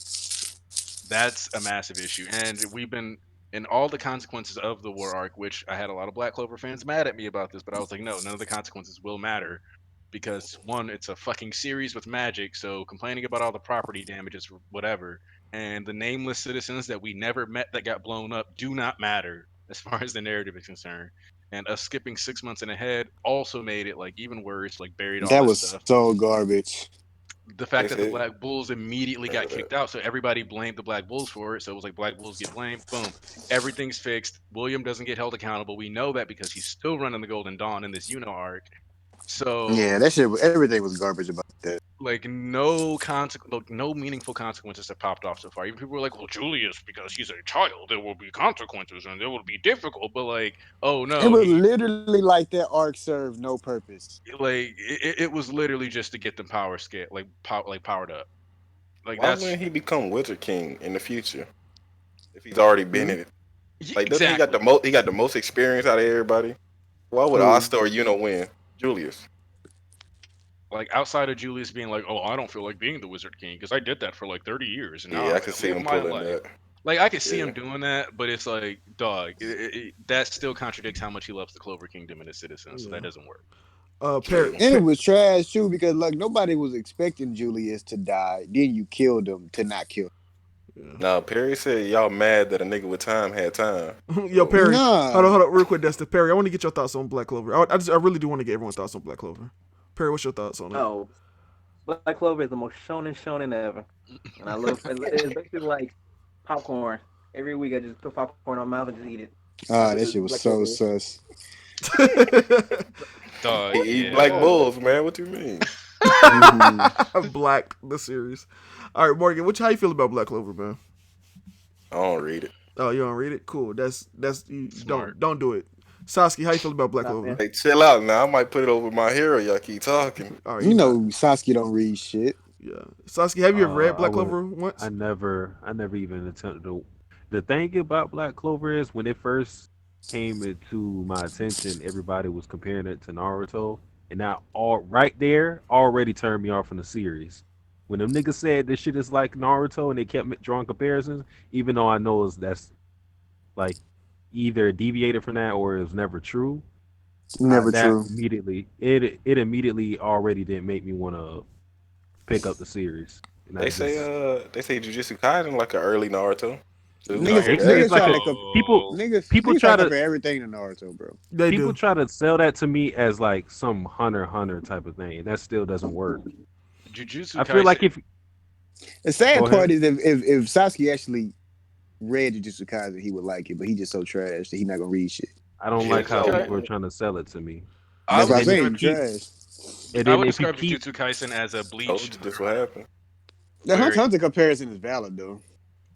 That's a massive issue. And we've been in all the consequences of the war arc, which I had a lot of Black Clover fans mad at me about this, but I was like, no, none of the consequences will matter because one, it's a fucking series with magic, so complaining about all the property damages, whatever, and the nameless citizens that we never met that got blown up do not matter as far as the narrative is concerned. And us skipping 6 months in ahead also made it like even worse, like buried all That this was stuff. so garbage. The fact They that the said, Black Bulls immediately got kicked out, so everybody blamed the Black Bulls for it. So it was like Black Bulls get blamed, boom, everything's fixed. William doesn't get held accountable. We know that because he's still running the Golden Dawn in this arc. Yeah, So that shit. Everything was garbage about that. like no like, no meaningful consequences have popped off so far. Even people were like, "Well, Julius, because he's a child, there will be consequences and it will be difficult." But like, oh It no, was he literally like that arc served no purpose. like it was literally just to get them power scale like powered up. Like "Why that's wouldn't he become Wizard King in the future if he's already been in it? Like, doesn't he got the exactly. most? He got the most experience out of everybody. Why would Who? Asta or win? Julius. Like outside of Julius being like, "Oh, I don't feel like being the Wizard King because I did that for like 30 years and now Yeah, I I could see live him my pulling life." that. Like I could see Yeah. him doing that, but it's like, dog, that still contradicts how much he loves the Clover Kingdom and its citizens. So Yeah. that doesn't work. Perry, True. And it was trash too because like nobody was expecting Julius to die. Then you killed him to not kill yeah. Now Perry said y'all mad that a nigga with time had time. Yo, So, him. Perry, Nah, hold on, real quick, Destin. Perry, I want to get your thoughts on Black Clover. I really do want to get everyone's thoughts on Black Clover. Perry, what's your thoughts on it? Oh, Black Clover is the most shonen ever, and I love. It's basically like popcorn. Every week I just put popcorn on my mouth and just eat it. That's that what shit was Black so Clover is. sus. Dog, he eat yeah. black bulls, man. What you mean? Black the series. All right, Morgan, how you feel about Black Clover, man? I don't read it. Oh, you don't read it? Cool. That's you Smart. don't do it. Sasuke, how you feel about Black Nah, Clover? man. Hey, chill out now. I might put it over my hero. Y'all keep talking. All right, You you know, not. Sasuke don't read shit. Yeah, Sasuke, have you ever read I Black would. Clover once? I never even attempted to. The thing about Black Clover is when it first came into my attention, everybody was comparing it to Naruto, and now all right there already turned me off from the series. When them niggas said this shit is like Naruto and they kept drawing comparisons, even though I know that's like either deviated from that or it was never true, Never that true. immediately it immediately already didn't make me want to pick up the series. And I just They say Jujutsu Kaisen like an early Naruto. So it was Niggas, they almost say there. it's niggas like try a to people people niggas try try to to compare everything to Naruto, bro. They people do. try to sell that to me as like some Hunter type of thing, and that still doesn't work. Jujutsu I feel Kaisen. like if The sad go ahead, part is if Sasuke actually read Jujutsu Kaisen, he would like it, but he just so trash that he not gonna read shit. I don't like how Jujutsu people are Kaisen. trying to sell it to me, I That's what and I'm would then if saying. you describe He keep trash. and I then would if you describe keep Jujutsu Kaisen as a Told bleached you this Hunter what x happened. The Hunter, Hunter comparison is valid though.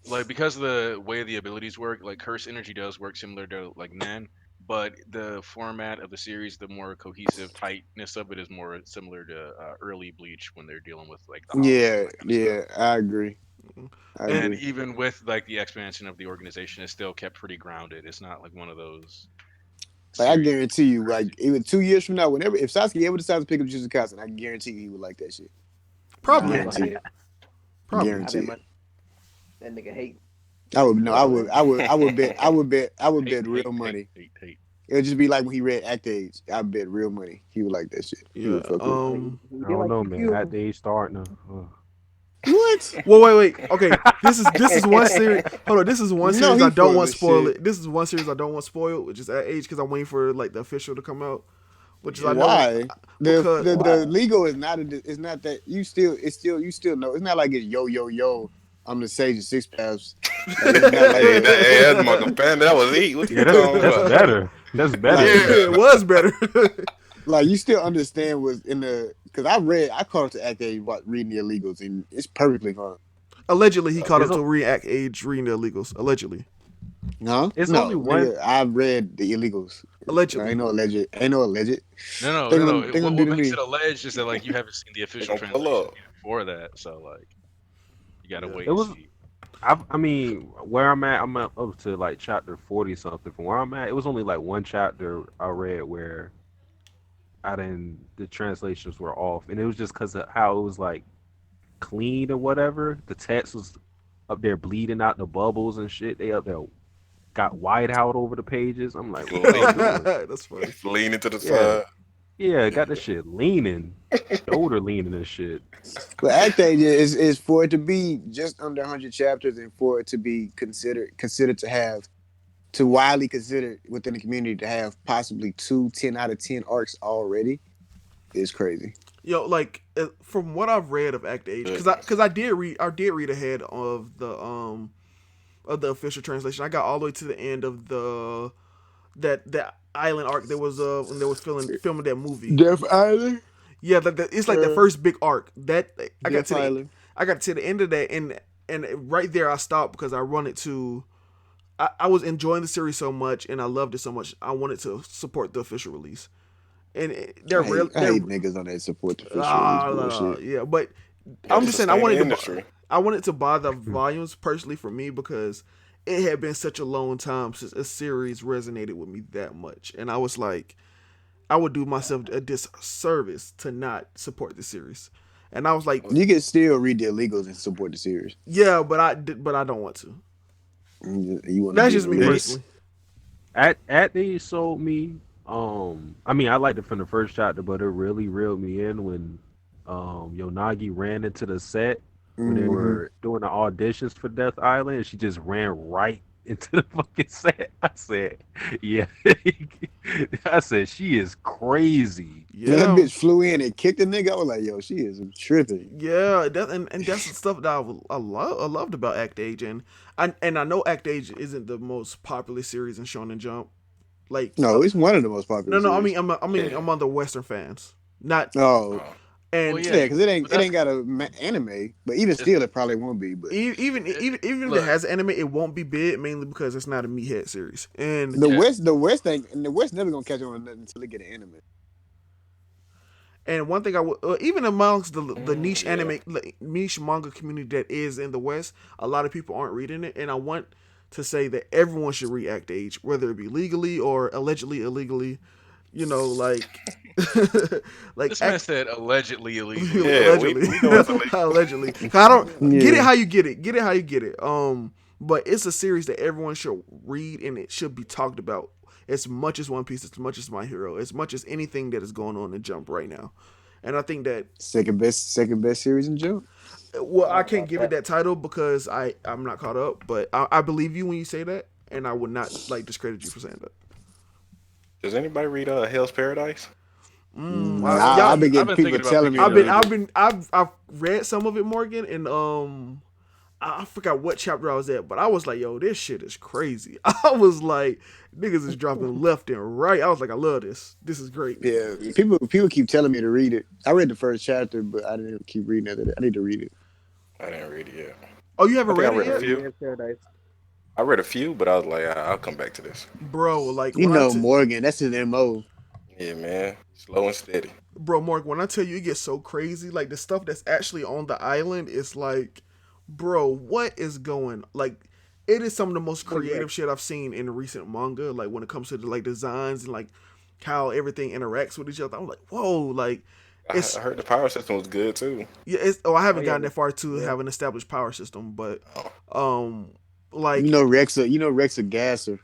like because of the way the abilities work, like curse energy does work similar to like Nen, but the format of the series, the more cohesive tightness of it is more similar to early Bleach when they're dealing with like the hollows and Yeah, that kind of stuff. yeah, I agree. I And And agree. even with like the expansion of the organization, it's still kept pretty grounded. It's not like one of those Like I series that guarantee you, crazy. like even 2 years from now, whenever if Sasuke ever decides to pick up Jujutsu Kaisen, I guarantee you he would like that shit. Nah, I probably, ain't gonna Guarantee hate it. it. probably. I Guarantee bet it. money that nigga hate. I would no, Neverland. I would hate, bet real hate, hate, money. hate, hate. It would just be like when he read Act Age. I bet real money he would like that shit. He Yeah. would fuck with it. He I did don't like know, Q man. At Q. the age starting to, What? Well, wait. Okay, this is one series. Hold on, this is one No, series I he don't full want of spoil shit. it. This is one series I don't want spoiled, which is at age because I'm waiting for like the official to come out. Which is I Yeah. know Why? because The Why? legal is not it's not that you still know it's not like it's yo. I'm the sage of six paths. Like it's not like Hey, that. that's my companion. That was heat. What yeah, you talking that's about? better. That's better Like than that. it was better. like you still understand what's in the because I caught up to Act A about reading the illegals and it's perfectly fine. Allegedly, he caught It's up to react age reading the illegals. Allegedly, Huh? it's only No, one. nigga, I read the illegals. I allegedly. ain't no alleged. Ain't no alleged. No, no, They no, gonna no. they gonna do What to makes it me. alleged is that like you haven't seen the They official gonna pull translation up. yet for that, so like you gotta Yeah. wait It and was. see. I mean, where I'm up to like chapter 40 something. From where I'm at, it was only like one chapter I read where I didn't. The translations were off, and it was just because of how it was like clean or whatever. The text was up there bleeding out the bubbles and shit. They up there got white out over the pages. I'm like, what y'all doing? That's funny. Leaning to the Yeah, side. yeah, got the shit leaning, shoulder leaning and shit. But Act A is for it to be just under 100 chapters and for it to be considered to have to widely considered within the community to have possibly two 10 out of 10 arcs already is crazy. Yo, like from what I've read of Act Age, Goodness. because I did read ahead of the official translation. I got all the way to the end of that island arc. There was when they was filming that movie. Death Island? Yeah, it's like the first big arc. That I got Death to the Island. I got to the end of that, and right there I stopped because I wanted to. I was enjoying the series so much, and I loved it so much. I wanted to support the official release, and they're real. I They're hate niggas on that support the official release bullshit. yeah, but Had I'm to just saying I sustain the wanted industry. I wanted to buy the volumes personally for me because it had been such a long time since a series resonated with me that much, and I was like, I would do myself a disservice to not support the series, and I was like, You can still read the illegals and support the series. yeah, but I don't want to. You want to That's be just me religious. personally. At they sold me. I mean, I liked it from the first chapter, but it really reeled me in when Yonagi ran into the set when they Mm-hmm. were doing the auditions for Death Island. And she just ran right into the fucking set. I said, yeah. I said she is crazy. And that Yeah, bitch flew in and kicked the nigga. I was like, yo, she is tripping. yeah, and that's the stuff that I loved about Act Age, and I know Act Age isn't the most popular series in Shonen Jump. Like, No, it's one of the most no, popular no, series. I mean, Yeah. among the Western fans, not Oh, Oh. Well, and yeah, yeah, because but it that's ain't got a anime, but even it's, still, it probably won't be. But even if it look, has anime, it won't be big mainly because it's not a meathead series, and the yeah, West ain't, and the West never gonna catch on with nothing until they get an anime. And one thing I would, even amongst the niche Yeah. anime, niche manga community that is in the West, a lot of people aren't reading it. And I want to say that everyone should read Act Age, whether it be legally or allegedly illegally. you know, like like This man said allegedly illegal. Yeah, allegedly, we know it's illegal. allegedly. 'Cause I don't get it Yeah. how you get it. Get it how you get it. But it's a series that everyone should read and it should be talked about as much as One Piece, as much as My Hero, as much as anything that is going on in Jump right now. And I think that Second best series in Jump. well, I I don't know can't about give it that. that title because I'm not caught up, but I believe you when you say that, and I would not like discredit you for saying that. Does anybody read Hell's Paradise? Y'all, I've been I've getting been people thinking about telling me picking to I've it been, read up. I've it. been, I've read some of it, Morgan, and I forgot what chapter I was at, but I was like, yo, this shit is crazy. I was like, niggas is dropping left and right. I was like, I love this. This is great. Yeah, people keep telling me to read it. I read the first chapter, but I didn't keep reading it. I need to read it. I didn't read it yet. Oh, you I haven't think I read it read a Never yet, read few. His Paradise. I read a few, but I was like, I'll come back to this. bro? Like You when know, Morgan, that's his mo. Yeah, man, slow and steady. bro, Morgan, when I tell you it gets so crazy, like the stuff that's actually on the island is like, bro, what is going? Like, it is some of the most Wait, wait. creative shit I've seen in recent manga. Like when it comes to the like designs and like how everything interacts with each other. I'm like, whoa, like I it's heard the power system was good too. yeah, it's oh I Oh haven't yeah, gotten that far to yeah. have an established power system, but Oh, um You like know Rexa. You know Rexa Gasser.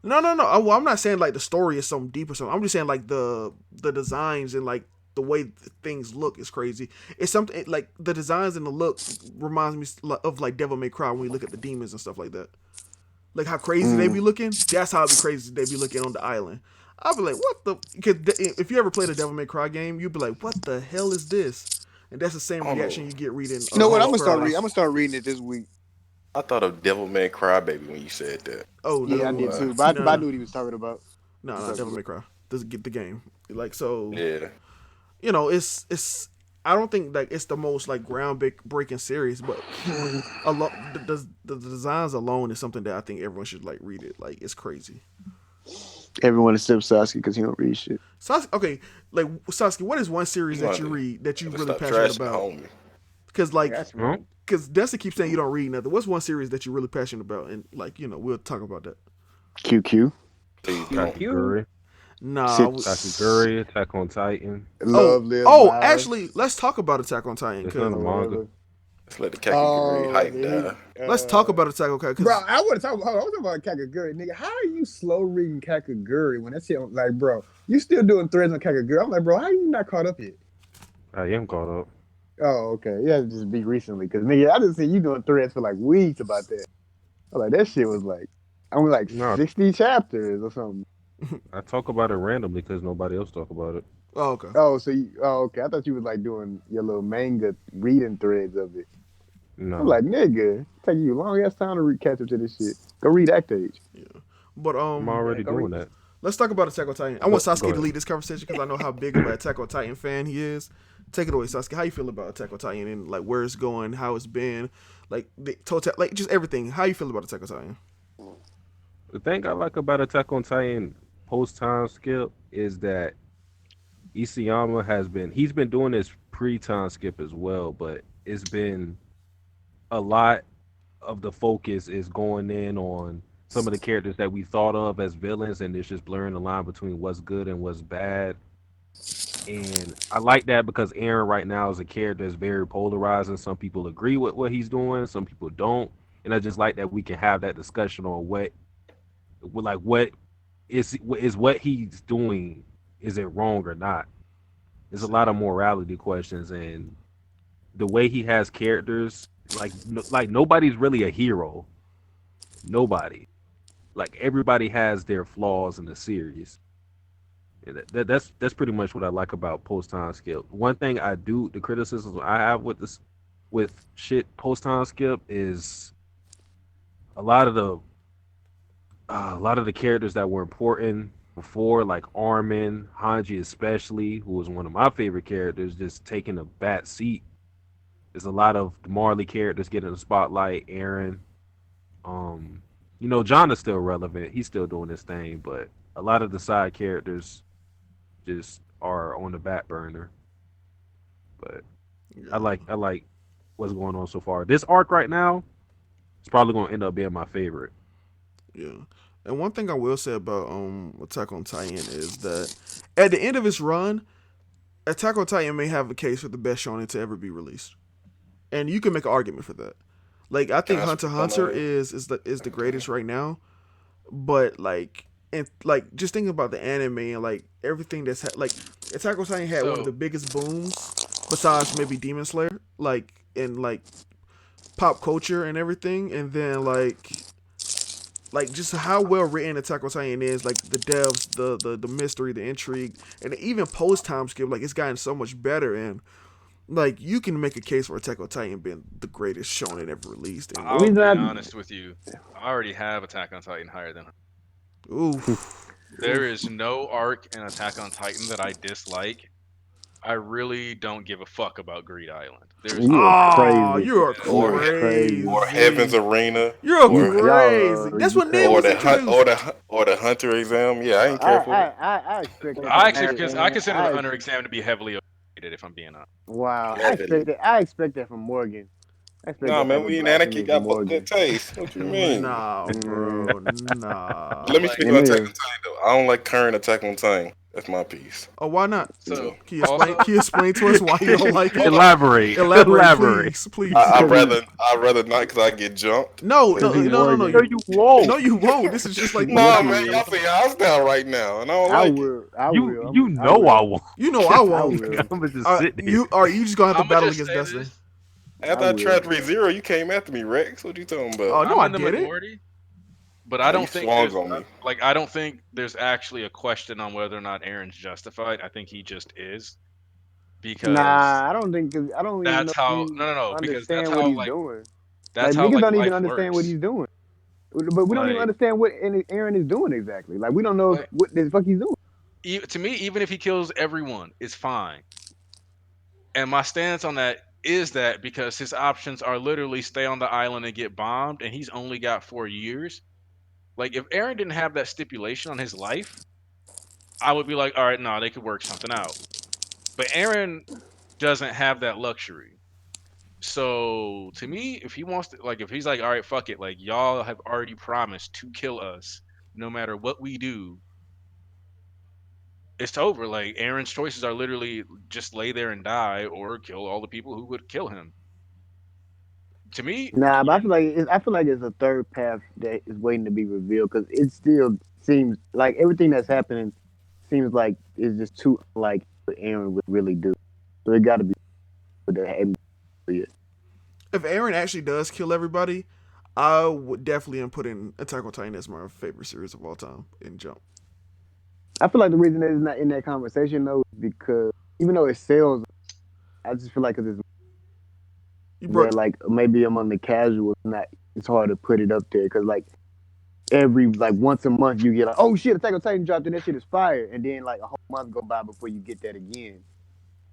no. Well, I'm not saying like the story is something deep or something. I'm just saying like the designs and like the way things look is crazy. It's something like the designs and the look reminds me of like Devil May Cry when we look at the demons and stuff like that. Like how crazy they be Mm. looking. That's how it be crazy they be looking on the island. I'll be like, what the? Because if you ever played a Devil May Cry game, you'd be like, what the hell is this? And that's the same I don't know. reaction you get reading You know what? I'm Hell's gonna start reading. I'm Paradise. gonna start reading it this week. I thought of Devil May Cry Baby when you said that. Oh I don't Yeah, I know did no, why. too. But I no, knew what he was talking about. no, Devil May Cry. Doesn't get the game. Like so, Yeah, it's I don't think like it's the most like ground breaking series, but the designs alone is something that I think everyone should like read it. Like it's crazy. Everyone except Sasuke because he don't read shit. Sasuke, okay, like Sasuke, what is one series you that you gotta, read that you gotta really stop passionate trashing the about? homie. Because I like got you, Huh? man. because Dustin keeps saying you don't read nothing. What's one series that you're really passionate about? And like we'll talk about that. QQ. Please Pew don't. pew. Kakiguri, Nah. Sit. Kakiguri, Attack on Titan. Oh Love live oh, live. actually, let's talk about Attack on Titan It's not because a manga. Forever. Let's let the Kakiguri Oh, hype man. die. let's talk about Attack on Titan Bro, because I want to talk about. Hold on, I want to talk about Kakaguri, nigga. How are you slow reading Kakaguri when that shit like, bro? You still doing threads on Kakaguri? I'm like, bro, how are you not caught up yet? I am caught up. Oh, okay. Yeah, just be recently, cause nigga, I just see you doing threads for like weeks about that. I'm like, that shit was like, only like No, 60 chapters or something. I talk about it randomly because nobody else talk about it. oh okay. Oh, okay. I thought you was like doing your little manga reading threads of it. I'm No, like, nigga, taking you a long ass time to catch up to this shit. Go read Act Age. But I'm Yeah, already go read. doing that. let's talk about Attack on Titan. I want Go Sasuke to ahead. lead this conversation because I know how big of an Attack on Titan fan he is. Take it away, Sasuke. How you feel about Attack on Titan and like where it's going, how it's been, like the total, like just everything. How you feel about Attack on Titan? The thing I like about Attack on Titan post time skip is that Isayama he's been doing this pre time skip as well, but it's been a lot of the focus is going in on some of the characters that we thought of as villains, and it's just blurring the line between what's good and what's bad. And I like that because Aaron right now is a character that's very polarizing. Some people agree with what he's doing, some people don't. And I just like that we can have that discussion on what is what he's doing, is it wrong or not? There's a lot of morality questions, and the way he has characters, like nobody's really a hero. Nobody. Like everybody has their flaws in the series. And that's pretty much what I like about post time skip. One thing I do, the criticisms I have with this with shit post time skip is a lot of the characters that were important before, like Armin, Hanji especially, who was one of my favorite characters, just taking a back seat. There's a lot of the Marley characters getting the spotlight. Aaron, um, John is still relevant. He's still doing his thing, but a lot of the side characters just are on the back burner. But Yeah, I like what's going on so far. This arc right now is probably going to end up being my favorite. yeah. And one thing I will say about Attack on Titan is that at the end of its run, Attack on Titan may have a case for the best shonen to ever be released, and you can make an argument for that. Like I Can think I Hunter speak x on Hunter that? is the greatest right now, but like just thinking about the anime and like everything like Attack on Titan had one of the So biggest booms besides maybe Demon Slayer, like in like pop culture and everything, and then like just how well written Attack on Titan is, like the devs, the mystery, the intrigue, and even post time skip, like it's gotten so much better. And like you can make a case for Attack on Titan being the greatest shonen ever released. And The I'll reason be I honest with you. I already have Attack on Titan higher than. oof, There is no arc in Attack on Titan that I dislike. I really don't give a fuck about Greed Island. There's You are no oh, crazy. you're You Or are crazy. or Heaven's crazy. Arena, You're You or crazy. That's you when Nin crazy. was introduced. or the Hunter exam. Yeah, I ain't care for it. I expect that I from actually I Morgan. consider the Hunter exam to be heavily overrated, if I'm being honest. Wow. Heavily. I expect that from Morgan. I expect Nah, that man, type of we in Anarchy blasphemy from got good Morgan. taste. What you mean? Nah, Mm, bro, nah. Let me Like speak on Attack on nigga. Titan though. I don't like current Attack on Titan. That's my piece. Oh, why not? Yeah. so. Can you explain? Also, Can you explain to us why you don't like it? hold on. Elaborate. Elaborate, Elaborate. please, please. I'd rather not because I get jumped. No, Cause no, he's no, no, no. No, Morgan. you won't. No, you won't. This is just like the Nah, Yes, man, he y'all is. say hostile right now, and I don't I like it. will. I You will. you I know I will. won't. you know I I won't. will. I'm gonna just sit there. You just gonna have to I'm gonna battle just against say Destiny. this. I After I will. tried 3-0, you came after me, Rex. What you talking about? Oh no, I'm I in the didn't. minority, but I Nah, you don't think swung there's on me. like I don't think there's actually a question on whether or not Aaron's justified. I think he just is because Nah, I don't think. Cause I don't even know that's if how you no because understand what he's doing. Like that's how niggas like don't even life understand what works. he's doing. But we don't even Like understand what Aaron is doing exactly. Like we don't know like what the fuck he's doing. to me, even if he kills everyone, it's fine. And my stance on that is that because his options are literally stay on the island and get bombed, and he's only got 4 years. Like if Aaron didn't have that stipulation on his life, I would be like, all right, no, they could work something out. But Aaron doesn't have that luxury. So to me, if he wants to, like, if he's like, all right, fuck it, like y'all have already promised to kill us no matter what we do, it's over. Like Aaron's choices are literally just lay there and die or kill all the people who would kill him. To me, Nah, but I feel like it's a third path that is waiting to be revealed because it still seems like everything that's happening seems like it's just too like what Aaron would really do. So it got to be with that. If Aaron actually does kill everybody, I would definitely am putting Attack on Titan as my favorite series of all time in Jump. I feel like the reason that it's not in that conversation though is because even though it sells, I just feel like 'cause it's You that broke. like maybe among the casuals, not it's hard to put it up there because like every like once a month you get like oh shit Attack on Titan dropped and that shit is fire and then like a whole month go by before you get that again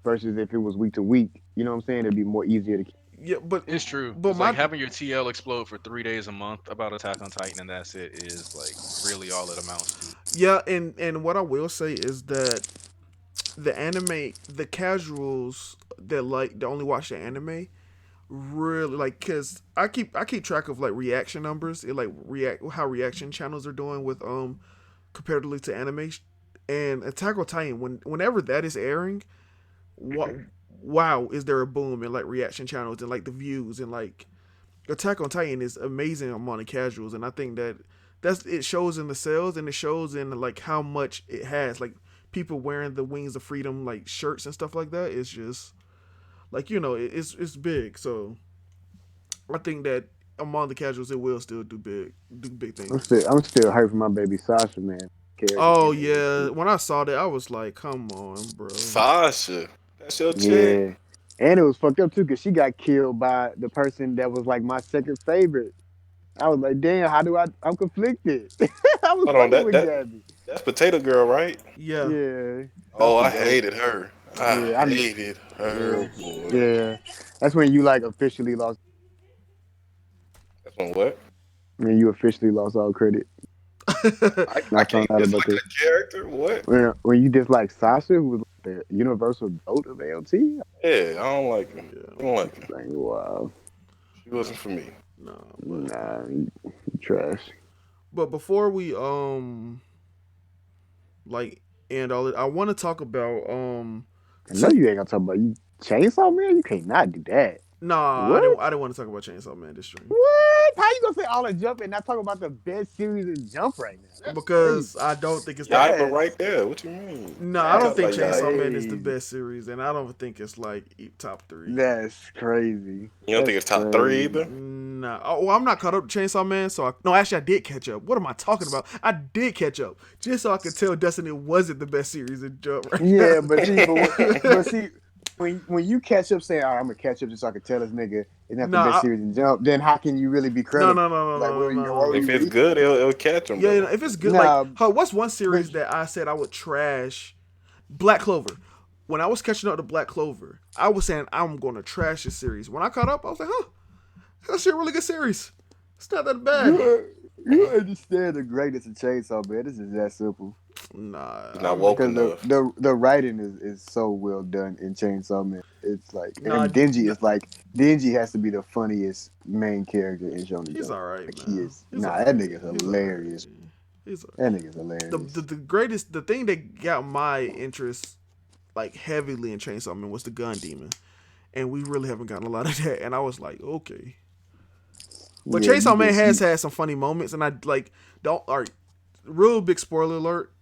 versus if it was week to week you know what I'm saying it'd be more easier to Yeah, it's true. but It's like my having your TL explode for 3 days a month about Attack on Titan and that's it is like really all it amounts to. yeah, and what I will say is that the anime, the casuals that like that only watch the anime, really like because I keep track of like reaction numbers and like react how reaction channels are doing with comparatively to anime, and Attack on Titan whenever that is airing, what wow is there a boom in like reaction channels and like the views and like Attack on Titan is amazing among the casuals, and I think that it shows in the sales and it shows in like how much it has like people wearing the Wings of Freedom like shirts and stuff like that. It's just like it's big. So I think that among the casuals it will still do big things. I'm still hurt for my baby Sasha man character Oh ending and yeah, shit. when I saw that I was like, come on, bro. Sasha, that's your chick. Yeah. And it was fucked up too because she got killed by the person that was like my second favorite. I was like, damn, how do I'm conflicted. I was Hold on, fucking that with that Gabby. that's Potato Girl, right? Yeah, Yeah, that's Oh, the I dope. hated her. I Yeah, hated her, yeah, boy. yeah. That's when you like officially lost. That's one what? When you officially lost all credit. And I I found can't out about dislike this. a character. What? When you dislike Sasha, who was like the universal goat of AOT. Yeah, I don't like her. yeah, I don't like her. Like, wow, She wasn't for me. no, but nah, you trash. But before we like end all it, I want to talk about I know you ain't gonna talk about you Chainsaw Man. You can't not do that. Nah, What? I didn't want to talk about Chainsaw Man this stream What? How you gonna say all the Jump and not talk about the best series in Jump right now? That's crazy. because I don't think it's the. Yaiba That's right there. What you mean? No, I You don't that's talk think about Chainsaw Yaiba. Man is the crazy. best series, and I don't think it's like top three. That's crazy. You don't think That's it's top three crazy. either? No, oh, well, I'm not caught up to Chainsaw Man, so no, actually, I did catch up. What am I talking about? I did catch up just so I could tell Dustin it wasn't the best series in Jump right Yeah, now. but see, when you catch up saying, "All right, I'm gonna catch up just so I can tell this nigga it's not the No, best series in Jump," then how can you really be no, credible? no, no, no, Like, no, what were no. If you it's reading? good, it'll catch them Yeah, you know, though. if it's good, like, Nah, what's one but series that I said I would trash? Black Clover. When I was catching up to Black Clover, I was saying I'm gonna trash this series. When I caught up, I was like, huh, that's a really good series. It's not that bad. you understand the greatness of Chainsaw Man. This is that simple. Nah, He's not I'm woke Because enough. the writing is so well done in Chainsaw Man. It's like, nah, and Denji is like, Denji has to be the funniest main character in Shonen he's Jump. all right, Like, he man. is, He's all that right. nigga's He's all right. hilarious. He's all right. That nigga's The, hilarious. the the greatest, the thing that got my interest like heavily in Chainsaw Man was the gun demon, and we really haven't gotten a lot of that. And I was like, okay, but Yeah, Chainsaw Man has had some funny moments, and I like don't. All right, real big spoiler alert.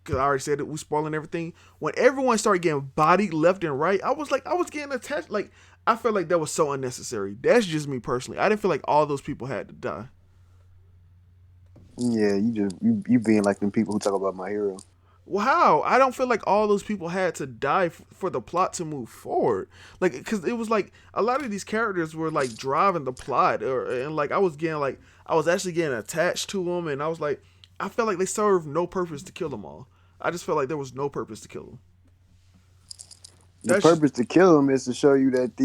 Because I already said it, we spoiling everything. When everyone started getting bodied left and right, I was like, I was getting attached. Like, I felt like that was so unnecessary. That's just me personally. I didn't feel like all those people had to die. yeah, you being like them people who talk about My Hero. Well, how? I don't feel like all those people had to die for the plot to move forward. Like, because it was like a lot of these characters were like driving the plot, and like I was getting like I was actually getting attached to them, and I was like, I felt like they served no purpose to kill them all. I just felt like there was no purpose to kill them. The That's just, purpose to kill them is to show you that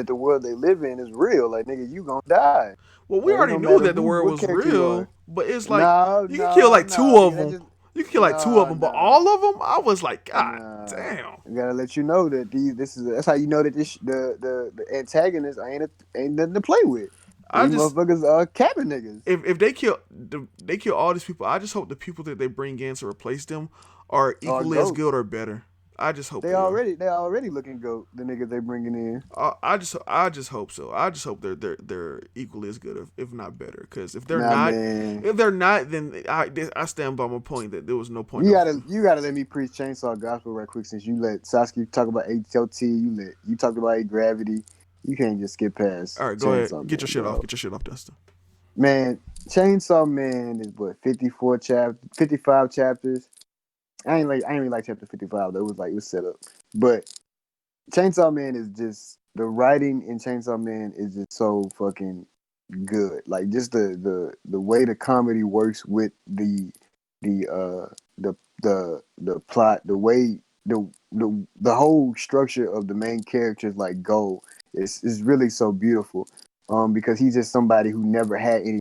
the world they live in is real. Like, nigga, you gonna die. well, we Like, it already don't knew matter that the who world what was character you real, are. but it's like No, you can kill no, like two no, of nigga. That them. just You can kill like two of them, but nah. all of them, I was like, God Nah, damn. I gotta let you know that that's how you know that the antagonists ain't nothing to play with. I These just motherfuckers are cabin niggas. if they kill all these people, I just hope the people that they bring in to replace them are Or equally as good goats. or better. I just hope They they are. already looking goat. The niggas they bringing in. I just hope so. I just hope they're equally as good, if not better. Because Nah, man, if they're not, then I stand by my point that there was no point of. you gotta let me preach chainsaw gospel right quick. Since you let Sasuke talk about HLT, you talked about gravity. You can't just skip past All right, go ahead. Chainsaw Get Man, your shit off. dog. Get your shit off, Dustin. Man, Chainsaw Man is what 55 chapters. I ain't really like chapter 55 though. It was set up. But Chainsaw Man is just the writing in Chainsaw Man is just so fucking good. Like just the way the comedy works with the the plot, the way the whole structure of the main characters like go is really so beautiful. Because he's just somebody who never had any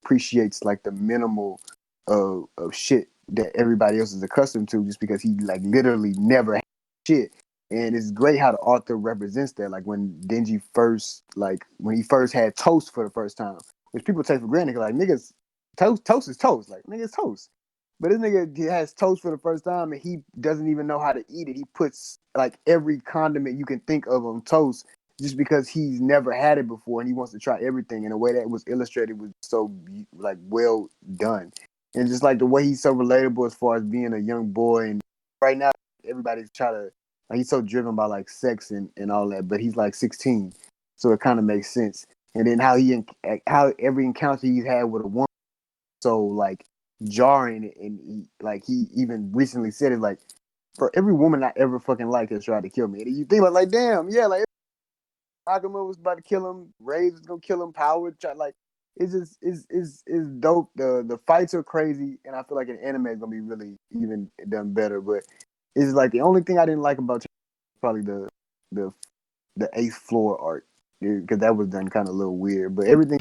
appreciates like the minimal of shit that everybody else is accustomed to just because he like literally never had shit. And it's great how the author represents that. Like when Denji first, like when he first had toast for the first time, which people take for granted. Like niggas, toast is toast. Like niggas toast. But this nigga he has toast for the first time and he doesn't even know how to eat it. He puts like every condiment you can think of on toast just because he's never had it before and he wants to try everything. And the way that was illustrated was so like well done. And just like the way he's so relatable as far as being a young boy. And right now, everybody's trying to like, he's so driven by like sex and all that, but he's like 16, so it kind of makes sense. And then how every encounter he's had with a woman so like jarring, and like he even recently said it like for every woman I ever fucking liked has tried to kill me. And you think about like damn yeah like Akuma was about to kill him, Rage was gonna kill him, Power like it's just is dope. The fights are crazy, and I feel like an anime is gonna be really even done better. But it's like the only thing I didn't like about probably the the eighth floor art because that was done kind of a little weird. But everything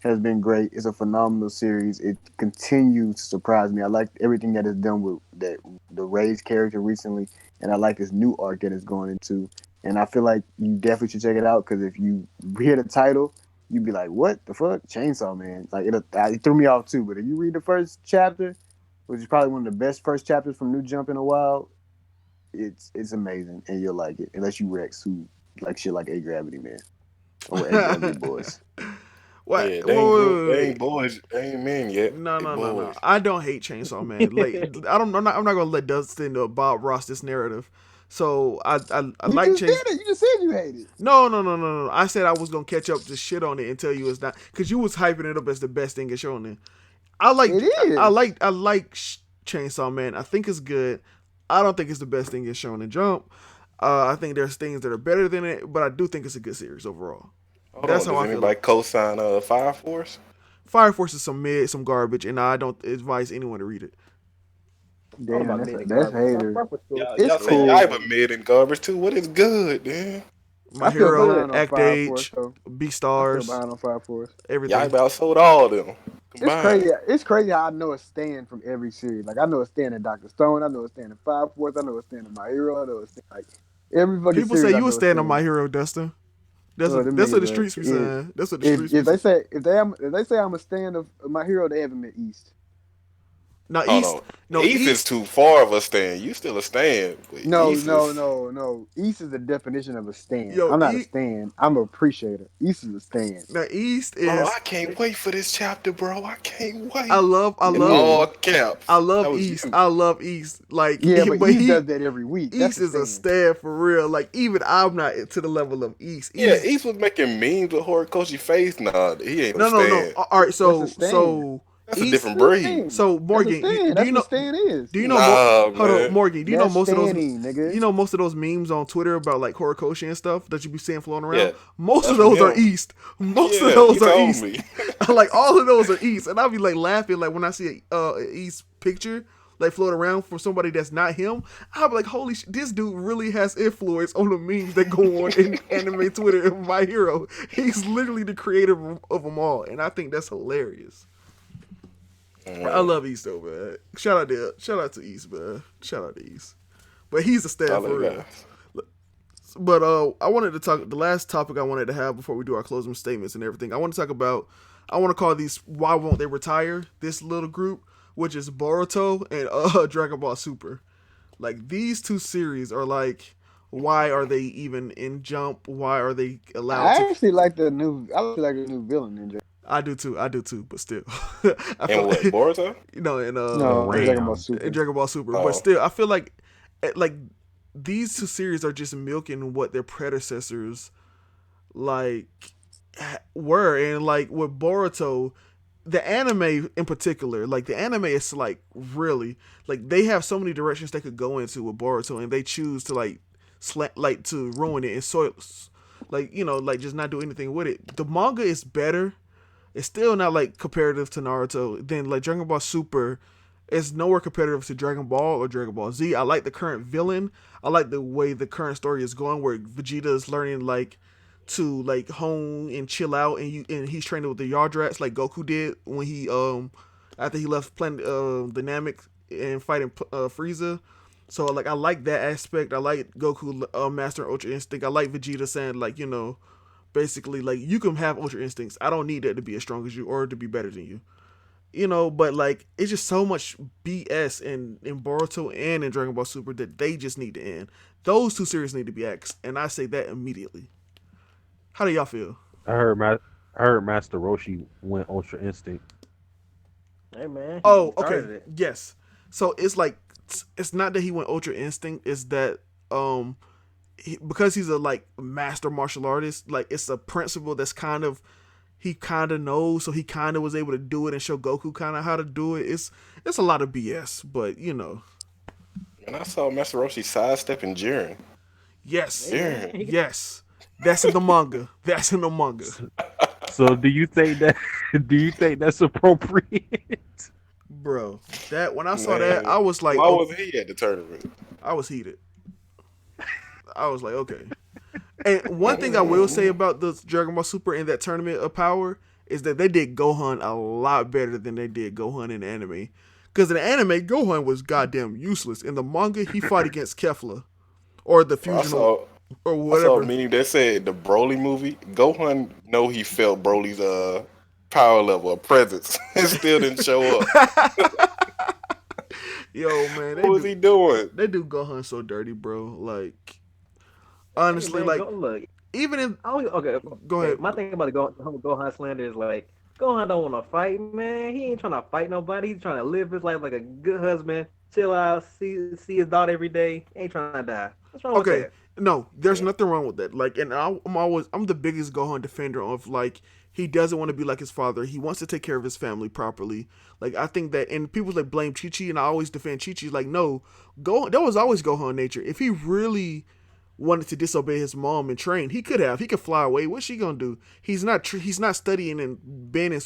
has been great. It's a phenomenal series. It continues to surprise me. I like everything that is done with that the Ray's character recently, and I like this new arc that it's going into. And I feel like you definitely should check it out because if you hear the title, you'd be like, "What the fuck, Chainsaw Man?" Like it threw me off too. But if you read the first chapter, which is probably one of the best first chapters from New Jump in a while, it's amazing, and you'll like it. Unless you Rex, who like shit like A Gravity Man or A Gravity Boys. What? Yeah, Wait, wait, wait, they wait. ain't boys. They ain't men yet. No, They no, no, no. boys. I don't hate Chainsaw Man. Like I don't. I'm not gonna let Dustin or Bob Ross this narrative. So I You like just Chainsaw. did it. You just said you hate it. No, no, no, no, no. I said I was gonna catch up to shit on it and tell you it's not because you was hyping it up as the best thing in Shonen. It is. I like Chainsaw Man. I think it's good. I don't think it's the best thing in Shonen Jump. I think there's things that are better than it, but I do think it's a good series overall. Hold That's on, how does I feel. anybody co-sign Fire Force? Fire Force is some mid, some garbage, and I don't advise anyone to read it. What Damn, about mid and that's garbage? hater. Y'all, It's y'all say cool. y'all but mid and garbage too. What is good, man? My I feel Hero, behind on Act Fire Force Age, though. B I feel Stars, behind on Fire Force. everything. Y'all about sold all of them It's combined. crazy. It's crazy how I know a stand from every series. Like I know a stand in Doctor Stone. I know a stand in Fire Force. I know a stand in My Hero. I know a stand like every fucking People series. say I you know would a stand on stand. My Hero, Dustin. Them That's what the niggas, streets be if, saying. That's what the streets if be they saying. say if they say I'm a stand of My Hero, they haven't met East. Now Hold East, on. no East is East. too far of a stand. You still a stand. But No, East no, is. no, no. East is the definition of a stand. Yo, I'm not a stand. I'm an appreciator. East is a stand. Now East Bro, is. I can't wait for this chapter, bro. I can't I wait. love, I In love, all Yeah, I caps. love That was East. you. I love East. Like, yeah, but but East does that every week. That's East a is a stand. stand for real. Like even I'm not to the level of East. Yeah, East. East was making memes with Horikoshi face. Nah, he ain't no No, no, no. stand. All right, That's a so stand. That's a East. different That's a breed. stand. So That's a Morgan, stand. do That's you what know? stand is. Do you know? Nah, Hold on, man. Morgan. Do you know That's most of those? standing, nigga. You know most of those memes on Twitter about like Horikoshi and stuff that you be seeing floating around. Yeah, Most that's of from those are him. East. Most of Yeah, he those are told East. me. Like all of those are East, and I'll be like laughing like when I see a East picture like float around for somebody that's not him. I'll be like, holy shit, this dude really has influence on the memes that go on in anime Twitter and My Hero. He's literally the creator of them all, and I think that's hilarious. I love East though, man. Shout out to East, man. Shout out to East. But he's a I stab for like real. that. But I wanted to talk. The last topic I wanted to have before we do our closing statements and everything. I want to talk about. I want to call these "Why Won't They Retire?" This little group, which is Boruto and Dragon Ball Super. Like these two series are like, why are they even in Jump? Why are they allowed to? I actually like the new. I actually like the new villain in Dragon. I do too. I do too. But still, I feel And what, like Boruto? in No, in Dragon Ball Ram. Super. in Dragon Ball Super. But Oh. still, I feel like these two series are just milking what their predecessors like were, and like with Boruto, the anime in particular, like the anime is like really like they have so many directions they could go into with Boruto, and they choose to like like to ruin it and so like like just not do anything with it. The manga is better. It's still not like comparative to Naruto. Then like Dragon Ball Super is nowhere competitive to Dragon Ball or Dragon Ball Z. I like the current villain. I like the way the current story is going, where Vegeta is learning like to like hone and chill out, and he's training with the Yardrats like Goku did when he after he left Planet Dynamic and fighting Frieza. So like I like that aspect. I like Goku mastering Ultra Instinct. I like Vegeta saying like basically like you can have Ultra Instincts. I don't need that to be as strong as you or to be better than you. But like it's just so much BS in Boruto and in Dragon Ball Super that they just need to end. Those two series need to be axed, and I say that immediately. How do y'all feel? I heard Master Roshi went Ultra Instinct. Hey man, he Oh, started okay, it. yes. So it's like it's not that he went Ultra Instinct. It's that because he's a like master martial artist, like it's a principle that's kind of he kind of knows, so he kind of was able to do it and show Goku kind of how to do it. It's a lot of BS, but And I saw Master Roshi sidestepping Jiren. yes, Hey man, Jiren. yes, that's in the manga. That's in the manga, So do you think that do you think that's appropriate? bro. That when I saw that, Man, I was like, why oh, wasn't he at the tournament? I was heated. I was like, okay. And one thing I will say about the Dragon Ball Super in that tournament of power is that they did Gohan a lot better than they did Gohan in the anime. Because in the anime, Gohan was goddamn useless. In the manga, he fought against Kefla or the Bro, I fusion. saw or I saw a whatever. meme that said the Broly movie. Gohan know he felt Broly's power level of presence and still didn't show up. Yo, man, What was he doing? they do Gohan so dirty, bro. Like Hey honestly, man, like go look. even in I don't, okay, go okay. ahead. My thing about the Gohan slander is like Gohan don't want to fight, man. He ain't trying to fight nobody. He's trying to live his life like a good husband, chill out, see his daughter every day. Ain't trying to die. What's wrong with Okay, that? no, there's Yeah. nothing wrong with that. Like, and I'm the biggest Gohan defender of like he doesn't want to be like his father. He wants to take care of his family properly. Like I think that, and people like blame Chi Chi, and I always defend Chi Chi. Like no, Go that was always Gohan nature. If he really wanted to disobey his mom and train, he could have. He could fly away. What's she gonna do? He's not studying and banning